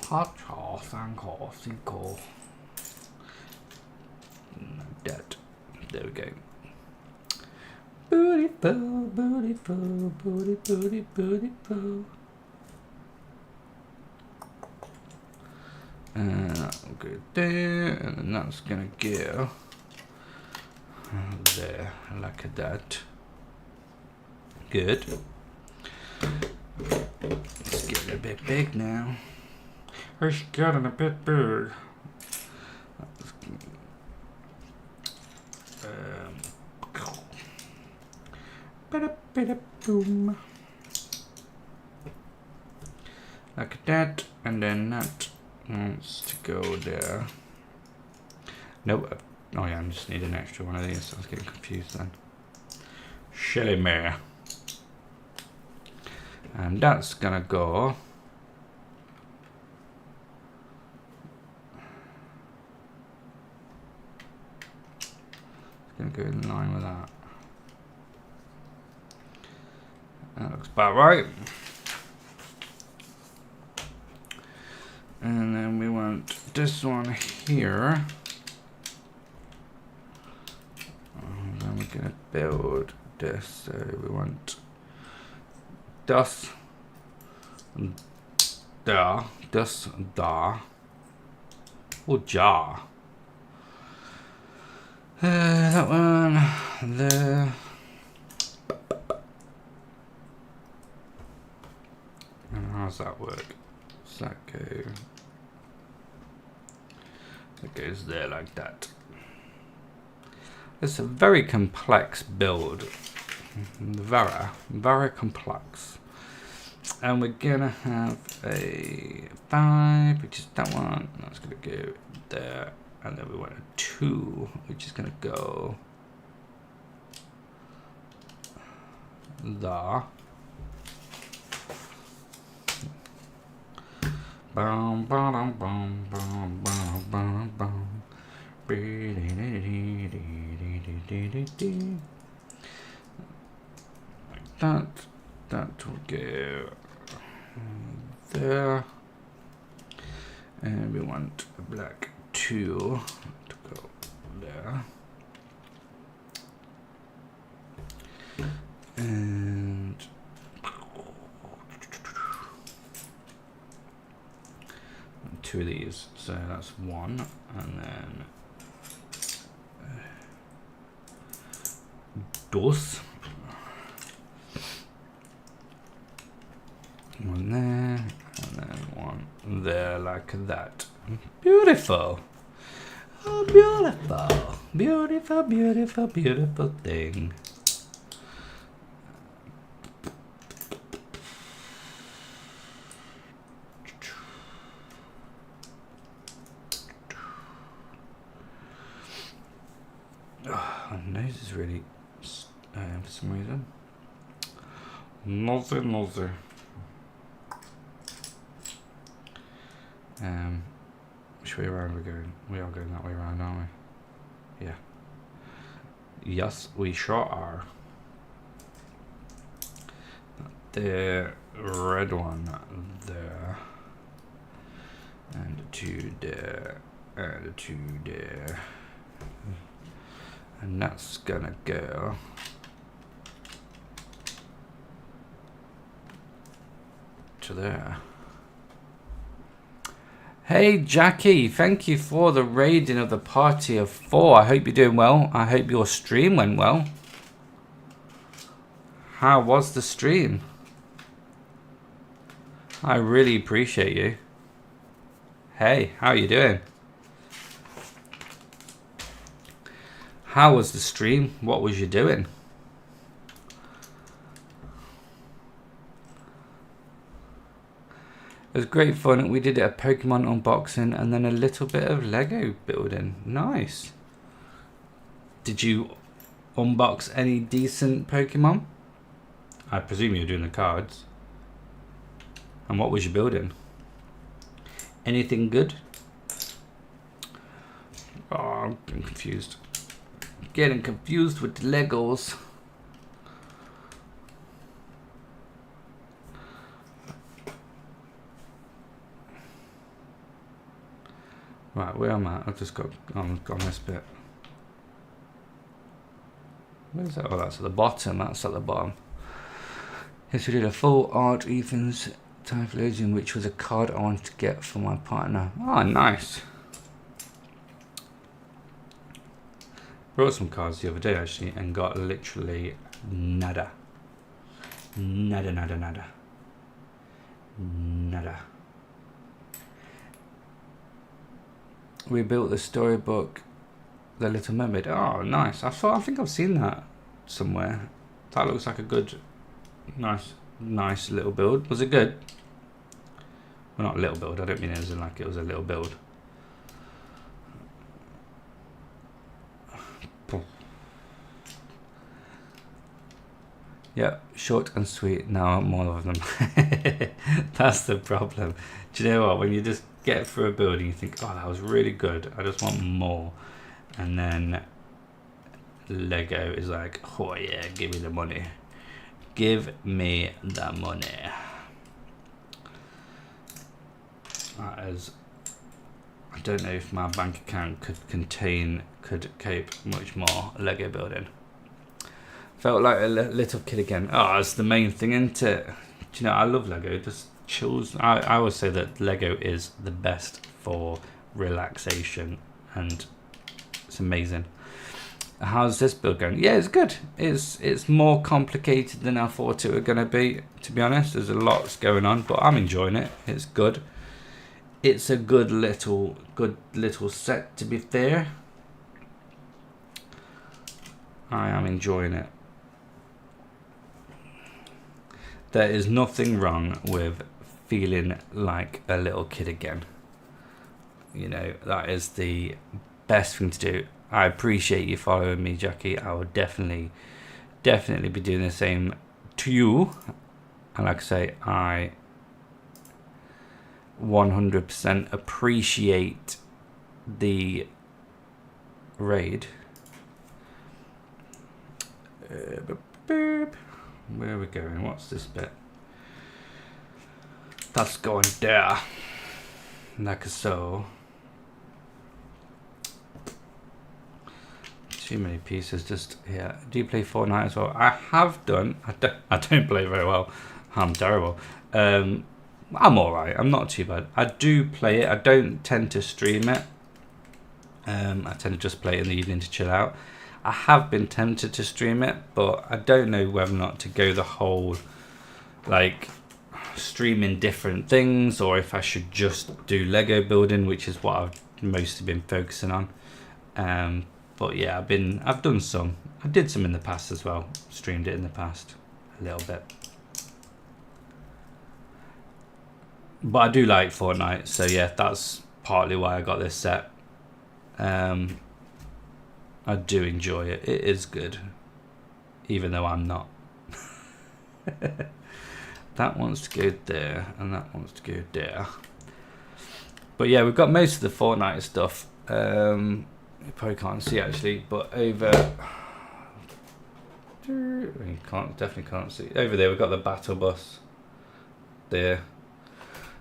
4, 3, 4, 5. That. There we go. Beautiful, beautiful, beautiful, beautiful. And that'll go there, and then that's gonna go there, like that. Good. It's getting a bit big now. It's getting a bit big. Boom. Like that, and then that wants to go there. Nope. Oh yeah, I just need an extra one of these. I was getting confused then. Shelly mare. And that's gonna go. It's gonna go in line with that. That looks about right. And then we want this one here. And then we're gonna build this. So we want das da, das da, or jar. That one there. And how's that work? Does that go? It goes there like that. It's a very complex build. Very complex. And we're gonna have a 5, which is that one. That's gonna go there. And then we want a 2, which is gonna go there. Bum, bum, bum, bum, bum, bum, bum. Like that will go there, and we want a black 2 to go there, and 2 of these, so that's 1, and then dos. 1 there, and then 1 there, like that. Beautiful. Oh, beautiful. Beautiful, beautiful, beautiful thing. Oh, my nose is really, for some reason. Nosy. Which way around are we going? We are going that way around, aren't we? Yeah. Yes, we sure are. The red one there. And 2 there. And 2 there. And that's gonna go to there. Hey Jackie, thank you for the raiding of the party of 4. I hope you're doing well. I hope your stream went well. How was the stream? I really appreciate you. Hey, how are you doing? How was the stream? What was you doing? It was great fun. We did a Pokemon unboxing and then a little bit of Lego building. Nice. Did you unbox any decent Pokemon? I presume you're doing the cards. And what was you building? Anything good? Oh, I'm getting confused. Getting confused with the Legos. Right, where am I? I've just got on this bit. Where's that? Oh, that's at the bottom. That's at the bottom. Yes, we did a full art Ethan's Typhlosion, which was a card I wanted to get for my partner. Oh, nice. Brought some cards the other day actually and got literally nada. Nada, nada, nada. Nada. We built the storybook, The Little Mermaid. Oh, nice. I think I've seen that somewhere. That looks like a good, nice little build. Was it good? Well, not a little build. I don't mean it as in like it was a little build. Yeah, short and sweet. Now I want more of them. That's the problem. Do you know what? When you just get through a build and you think, oh, that was really good. I just want more. And then Lego is like, oh yeah, give me the money. Give me the money. That is, I don't know if my bank account could cope much more Lego building. Felt like a little kid again. Oh, it's the main thing, isn't it? Do you know, I love Lego. It just chills. I always say that Lego is the best for relaxation, and it's amazing. How's this build going? Yeah, it's good. It's more complicated than I thought it was going to be, to be honest. There's a lot going on, but I'm enjoying it. It's good. It's a good little set, to be fair. I am enjoying it. There is nothing wrong with feeling like a little kid again. You know, that is the best thing to do. I appreciate you following me, Jackie. I will definitely be doing the same to you. And like I say, I 100% appreciate the raid. Where are we going? What's this bit? That's going there. Like so. Too many pieces just here. Do you play Fortnite as well? I have done. I don't play very well. I'm terrible. I'm alright. I'm not too bad. I do play it. I don't tend to stream it. I tend to just play it in the evening to chill out. I have been tempted to stream it, but I don't know whether or not to go the whole like streaming different things, or if I should just do Lego building, which is what I've mostly been focusing on. But yeah, I've done some. I did some in the past as well. Streamed it in the past a little bit. But I do like Fortnite, so yeah, that's partly why I got this set. I do enjoy it. It is good, even though I'm not. That wants to go there, and that wants to go there. But yeah, we've got most of the Fortnite stuff. You probably can't see actually, but over, you definitely can't see. Over there, we've got the battle bus. There.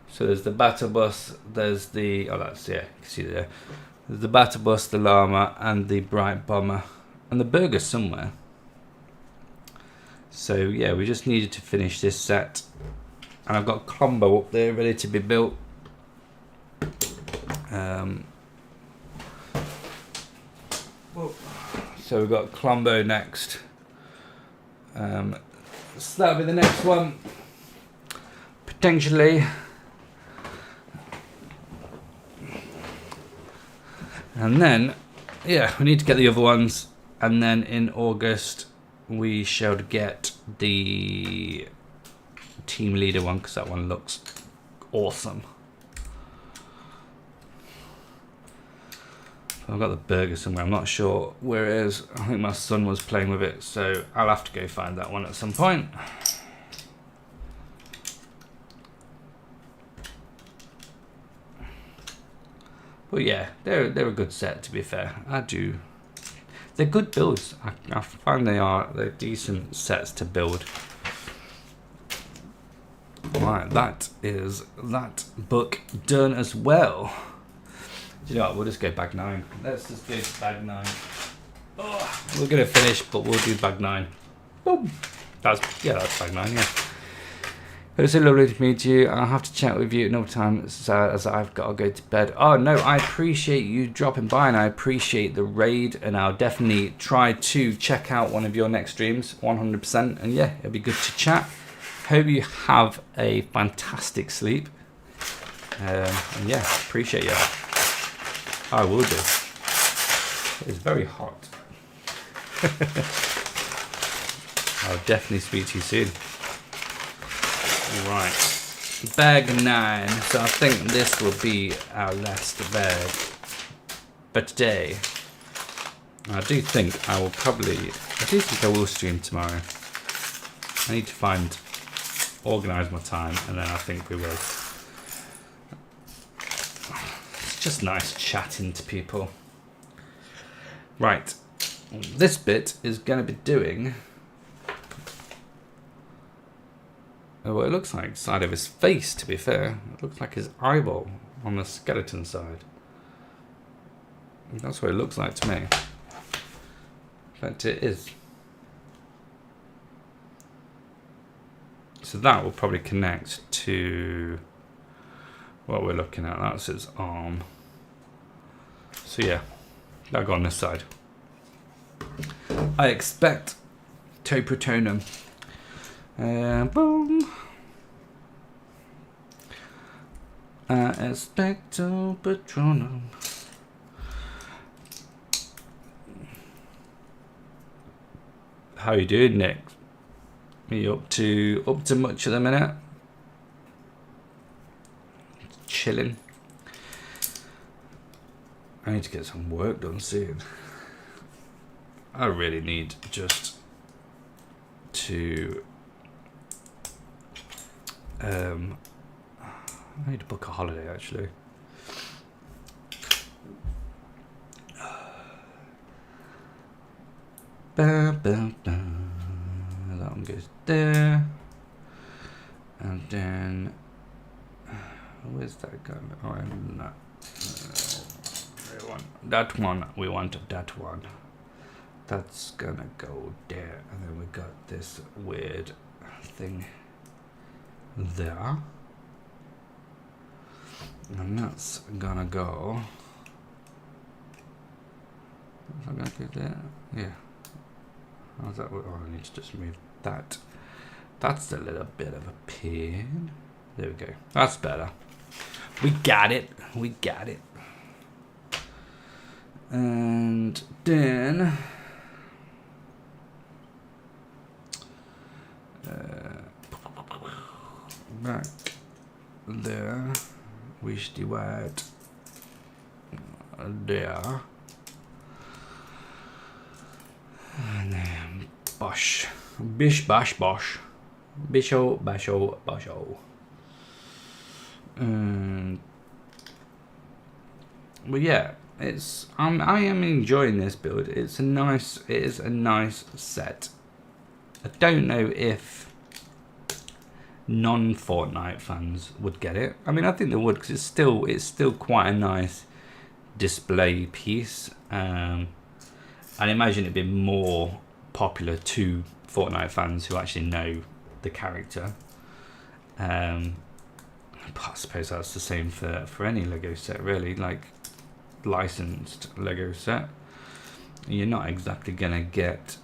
So there's the battle bus. There's the that's you can see there. There's the battle bus, the llama, and the bright bomber, and the burger somewhere. So yeah, we just needed to finish this set, and I've got Combo up there ready to be built. So we've got Colombo next. So that'll be the next one. Potentially. And then, yeah, we need to get the other ones. And then in August, we shall get the team leader one, because that one looks awesome. I've got the burger somewhere. I'm not sure where it is. I think my son was playing with it, so I'll have to go find that one at some point. But yeah, they're a good set, to be fair. They're good builds. I find they're decent sets to build. Right, that is that book done as well. Do you know what? We'll just go bag 9. Let's just go to bag 9. Oh, we're gonna finish, but we'll do bag 9. Boom. That's bag 9. Yeah. It was so lovely to meet you. I'll have to chat with you another time as I've got to go to bed. Oh no, I appreciate you dropping by, and I appreciate the raid, and I'll definitely try to check out one of your next streams, 100%. And yeah, it'll be good to chat. Hope you have a fantastic sleep. And yeah, appreciate you. I will do. It's very hot. I'll definitely speak to you soon. Right, bag 9. So I think this will be our last bag for today. I do think I will stream tomorrow. I need to organise my time, and then I think we will. It's just nice chatting to people. Right, this bit is going to be doing what it looks like side of his face, to be fair. It looks like his eyeball on the skeleton side. That's what it looks like to me. In fact, it is. So that will probably connect to what we're looking at. That's his arm. So yeah, that'll go on this side. I expect Toprotonum. Boom. I expect Toprotonum. How you doing, Nick? Are you up to much at the minute? Chilling. I need to get some work done soon. I really need just to I need to book a holiday, actually. That one goes there, and then where's that going? Oh, I'm not. That one we want. That one. That's gonna go there, and then we got this weird thing there, and that's gonna go. Is that gonna go there? Yeah. How's that? Oh, I need to just move that. That's a little bit of a pain. There we go. That's better. We got it. We got it. And then back there, wish the white there, and then bosh, bish bash bosh, bisho basho basho. But yeah, I am enjoying this build. It is a nice set. I don't know if non-Fortnite fans would get it. I mean, I think they would, because it's still quite a nice display piece. I'd imagine it'd be more popular to Fortnite fans who actually know the character. But I suppose that's the same for any Lego set, really. Like licensed Lego set, you're not exactly gonna get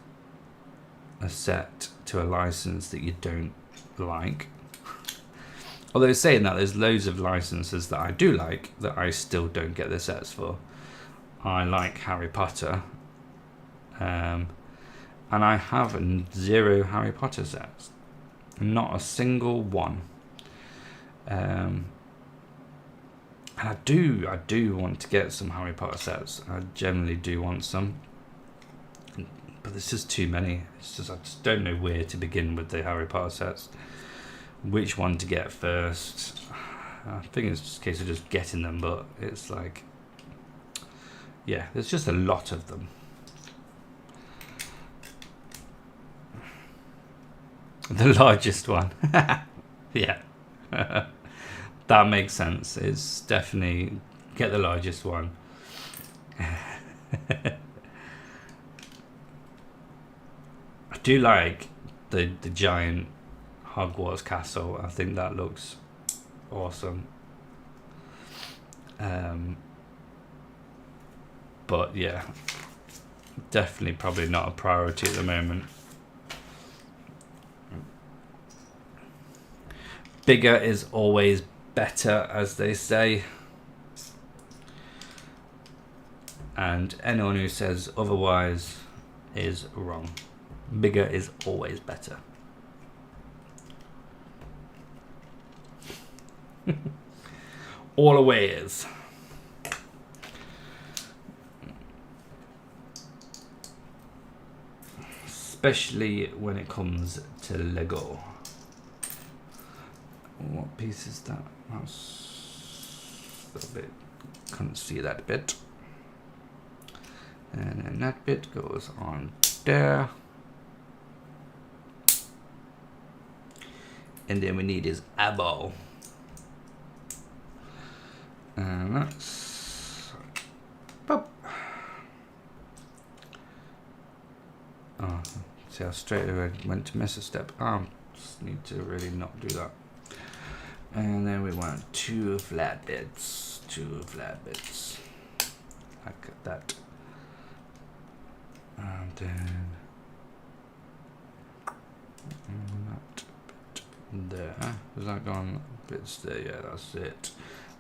a set to a license that you don't like. Although saying that, there's loads of licenses that I do like that I still don't get the sets for. I like Harry Potter, and I have 0 Harry Potter sets, not a single one. And I do want to get some Harry Potter sets. I generally do want some, but there's just too many. It's just I just don't know where to begin with the Harry Potter sets. Which one to get first? I think it's just a case of just getting them, but it's like, yeah, there's just a lot of them. The largest one. Yeah. That makes sense. It's definitely get the largest one. I do like the giant Hogwarts castle. I think that looks awesome. But yeah, definitely probably not a priority at the moment. Bigger is always better, as they say. And anyone who says otherwise is wrong. Bigger is always better. Always. Especially when it comes to Lego. What piece is that? That's a bit. Can't see that bit. And then that bit goes on there. And then we need his eyeball. And that's pop. Oh, see how straight away I went to miss a step. Oh, just need to really not do that. And then we want 2 flat bits. 2 flat bits. Like that. And then that bit there. Has that gone bits there? Yeah, that's it.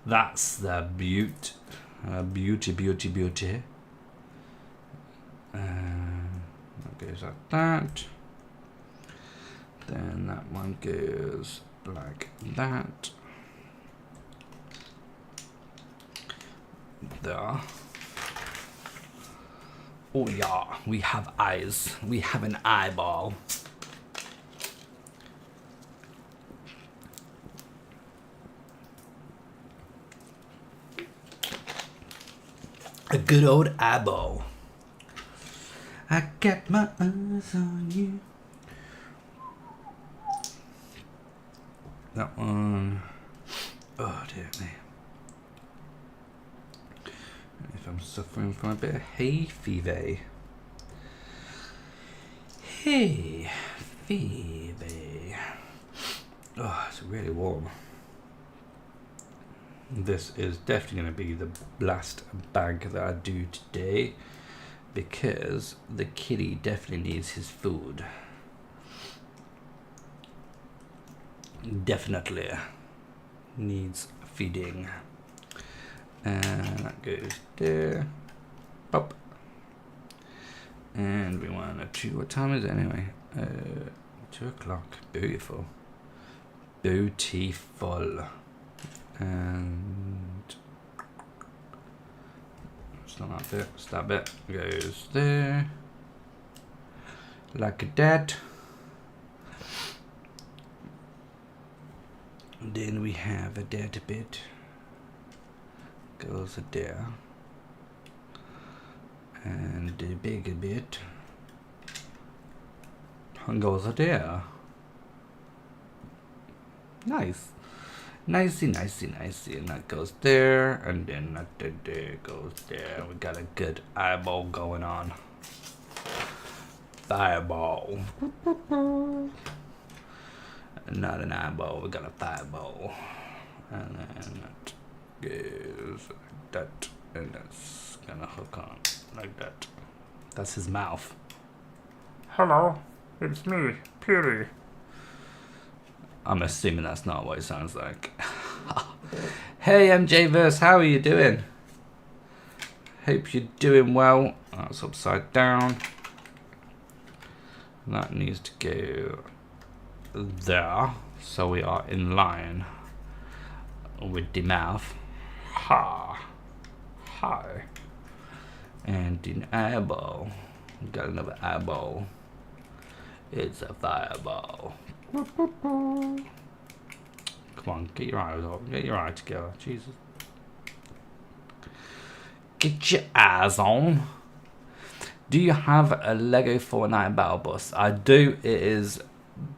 That's the beauty. Beauty. That goes like that. Then that one goes like that. There. Oh yeah, we have eyes. We have an eyeball. A good old eyeball. I got my eyes on you. That one. Oh dear me. If I'm suffering from a bit of hay fever. Hay fever. Oh, it's really warm. This is definitely going to be the last bag that I do today, because the kitty definitely needs his food. Definitely needs feeding. And that goes there. Pop. And we want a 2. What time is it anyway? 2 o'clock. Beautiful. Beautiful. And it's not that bit, it's that bit. Goes there. Like that. And then we have a dead bit. Goes there. And the bigger bit goes there. Nice. Nicey. And that goes there. And then that there goes there. We got a good eyeball going on. Fireball. Not an eyeball, we got a fireball. And then that goes like that. And that's gonna hook on like that. That's his mouth. Hello, it's me, Peely. I'm assuming that's not what it sounds like. Hey MJverse, how are you doing? Hope you're doing well. That's upside down. That needs to go there, so we are in line with the mouth. Ha, hi, and an eyeball. Got another eyeball. It's a fireball. Come on, get your eyes on. Get your eye together. Jesus. Get your eyes on. Do you have a Lego Fortnite battle bus? I do. It is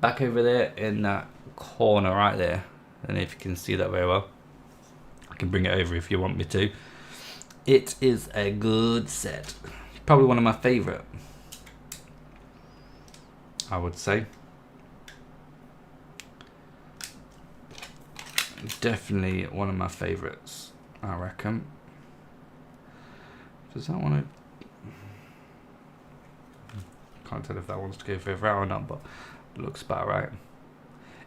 back over there in that corner right there. I don't know if you can see that very well. I can bring it over if you want me to. It is a good set. Probably one of my favourite, I would say. Definitely one of my favourites, I reckon. Does that want to... Can't tell if that wants to go further out or not, but it looks about right.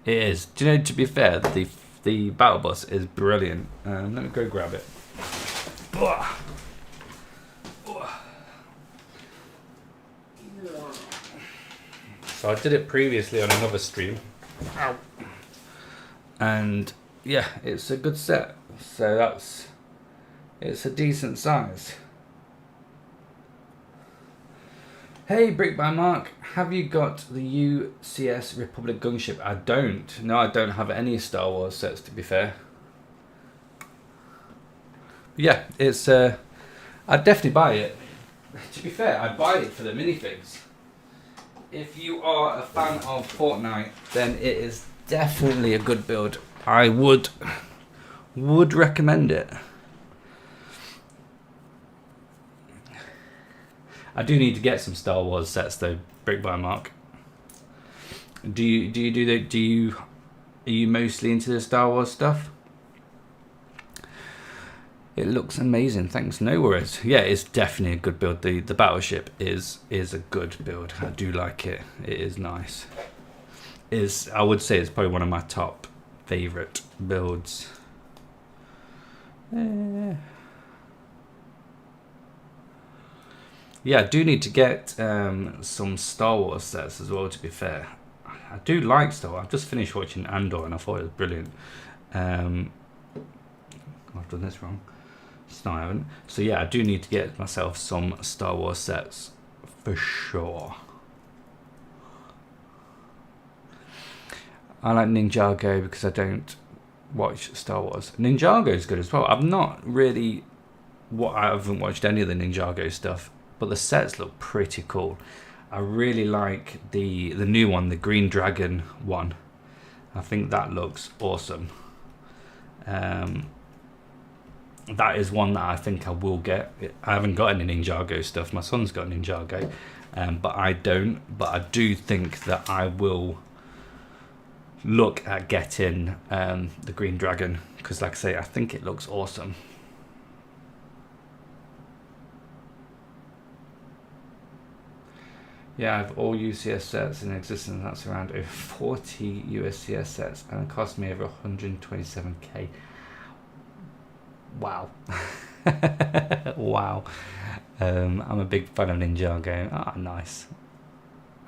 It is. Do you know, to be fair, the battle bus is brilliant. Let me go grab it. So I did it previously on another stream. Ow. And yeah, it's a good set. So it's a decent size. Hey, Brick by Mark, have you got the UCS Republic gunship? I don't. No, I don't have any Star Wars sets, to be fair. But yeah, it's. I'd definitely buy it. To be fair, I'd buy it for the minifigs. If you are a fan of Fortnite, then it is definitely a good build. I would recommend it. I do need to get some Star Wars sets though, Brick by Mark. Are you mostly into the Star Wars stuff? It looks amazing, thanks, no worries. Yeah, it's definitely a good build. The battleship is a good build. I do like it. It is nice. I would say it's probably one of my top favourite builds. Yeah, I do need to get some Star Wars sets as well, to be fair. I do like Star Wars. I've just finished watching Andor and I thought it was brilliant. I've done this wrong. No, I haven't. So yeah, I do need to get myself some Star Wars sets for sure. I like Ninjago because I don't watch Star Wars. Ninjago is good as well. I haven't watched any of the Ninjago stuff, but the sets look pretty cool. I really like the new one, the Green Dragon one. I think that looks awesome. That is one that I think I will get. I haven't got any Ninjago stuff. My son's got Ninjago, but I don't. But I do think that I will look at getting the Green Dragon, because like I say, I think it looks awesome. Yeah, I have all UCS sets in existence. That's around over 40 USCS sets, and it cost me over 127k. Wow. Wow. I'm a big fan of Ninjago. Ah, nice.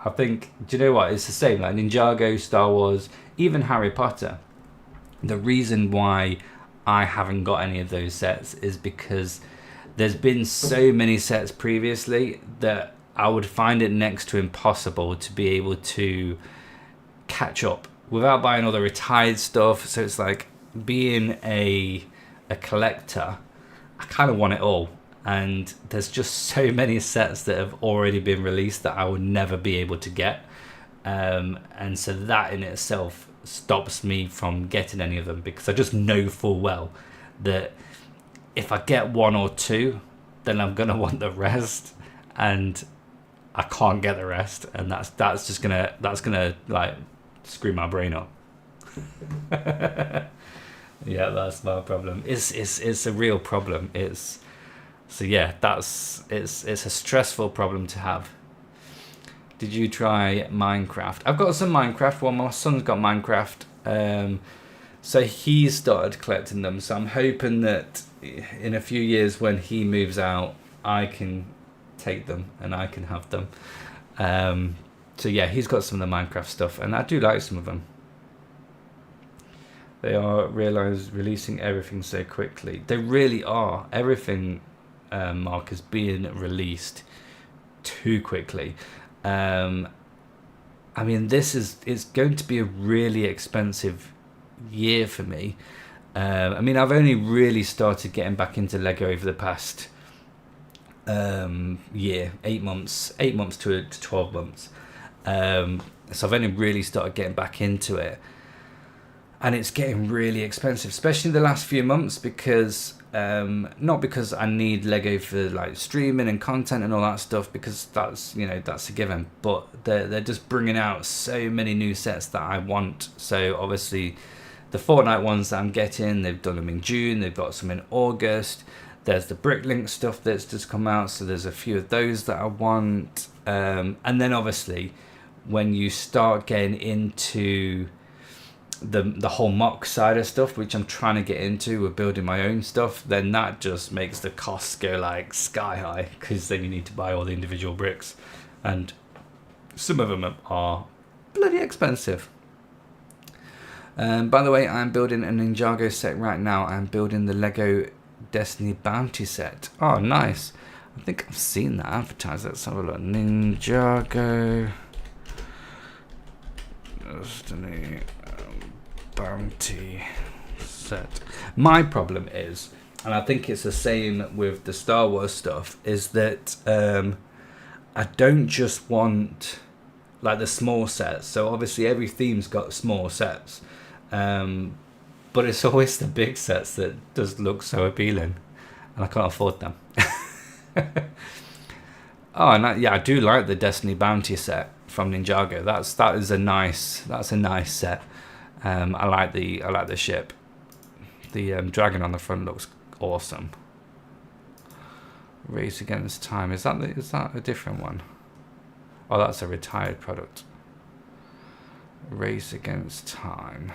I think, do you know what? It's the same, like Ninjago, Star Wars, even Harry Potter. The reason why I haven't got any of those sets is because there's been so many sets previously that I would find it next to impossible to be able to catch up without buying all the retired stuff. So it's like, being a collector, I kind of want it all, and there's just so many sets that have already been released that I would never be able to get, and so that in itself stops me from getting any of them, because I just know full well that if I get one or two, then I'm gonna want the rest, and I can't get the rest, and that's gonna like screw my brain up. Yeah, that's my problem. It's a real problem. It's a stressful problem to have. Did you try Minecraft? I've got some Minecraft. Well, my son's got Minecraft. So he started collecting them. So I'm hoping that in a few years when he moves out, I can take them and I can have them. So yeah, he's got some of the Minecraft stuff, and I do like some of them. They are releasing everything so quickly. They really are. Everything, Mark, is being released too quickly. I mean, it's going to be a really expensive year for me. I mean, I've only really started getting back into Lego over the past year, 8 months to 12 months. So I've only really started getting back into it, and it's getting really expensive, especially the last few months, because not because I need Lego for like streaming and content and all that stuff, because that's a given, but they're just bringing out so many new sets that I want. So obviously the Fortnite ones that I'm getting, they've done them in June, they've got some in August. There's the Bricklink stuff that's just come out, so there's a few of those that I want. And then obviously when you start getting into the whole mock side of stuff, which I'm trying to get into with building my own stuff, then that just makes the costs go like sky high, because then you need to buy all the individual bricks, and some of them are bloody expensive. By the way, I'm building a Ninjago set right now. I'm building the Lego Destiny Bounty set. Oh, nice. I think I've seen that advertised. Let's have a look. Ninjago Destiny Bounty set. My problem is, and I think it's the same with the Star Wars stuff, is that I don't just want like the small sets. So obviously every theme's got small sets, but it's always the big sets that does look so appealing, and I can't afford them. Oh, and I do like the Destiny Bounty set from Ninjago. That is a nice set. I like the ship. The dragon on the front looks awesome. Race Against Time, is that a different one? Oh, that's a retired product. Race Against Time.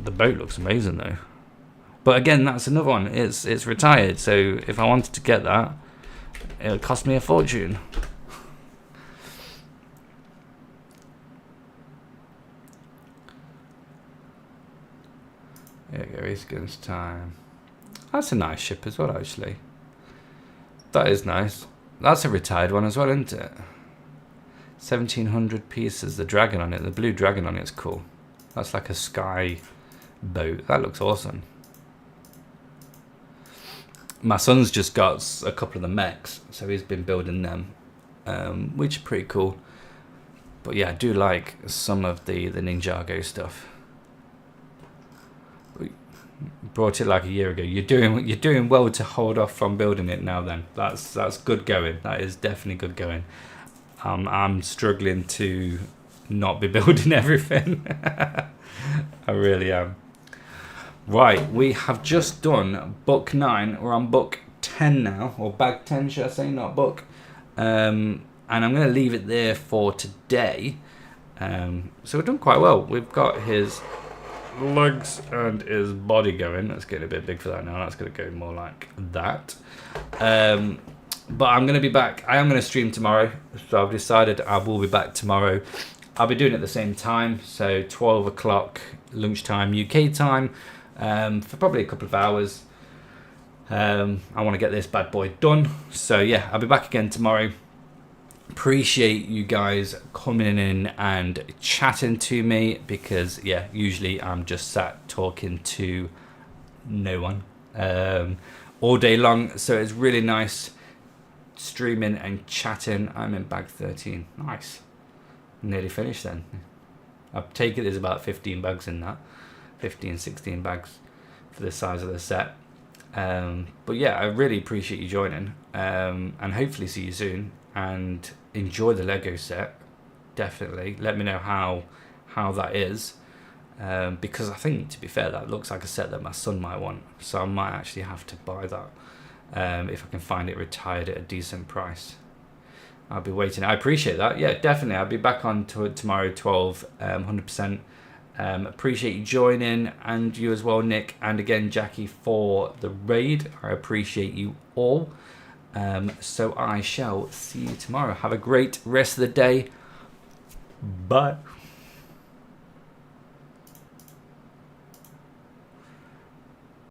The boat looks amazing though. But again, that's another one. It's retired, so if I wanted to get that, it would cost me a fortune. There you go, Race Against Time. That's a nice ship as well, actually. That is nice. That's a retired one as well, isn't it? 1,700 pieces. The dragon on it, the blue dragon on it's cool. That's like a sky boat. That looks awesome. My son's just got a couple of the mechs, so he's been building them, which are pretty cool. But yeah, I do like some of the Ninjago stuff. We brought it like a year ago. You're doing well to hold off from building it now. Then that's good going. That is definitely good going. I'm struggling to not be building everything. I really am. Right, we have just done book 9. We're on book 10 now, or bag 10, should I say, not book. And I'm going to leave it there for today. So we've done quite well. We've got his legs and his body going. That's getting a bit big for that now. That's going to go more like that. But I'm going to be back. I am going to stream tomorrow. So I've decided I will be back tomorrow. I'll be doing it at the same time. So 12 o'clock lunchtime UK time. For probably a couple of hours. I want to get this bad boy done. So yeah, I'll be back again tomorrow. Appreciate you guys coming in and chatting to me, because yeah, usually I'm just sat talking to no one all day long. So it's really nice streaming and chatting. I'm in bag 13. Nice. Nearly finished then. I take it there's about 15 bags in that. 15, 16 bags for the size of the set. But yeah, I really appreciate you joining, and hopefully see you soon, and enjoy the Lego set. Definitely let me know how that is, because I think, to be fair, that looks like a set that my son might want, so I might actually have to buy that if I can find it retired at a decent price. I'll be waiting. I appreciate that. Yeah, definitely. I'll be back on tomorrow 12, 100%. Appreciate you joining, and you as well, Nick, and again Jackie, for the raid. I appreciate you all. So I shall see you tomorrow. Have a great rest of the day. Bye.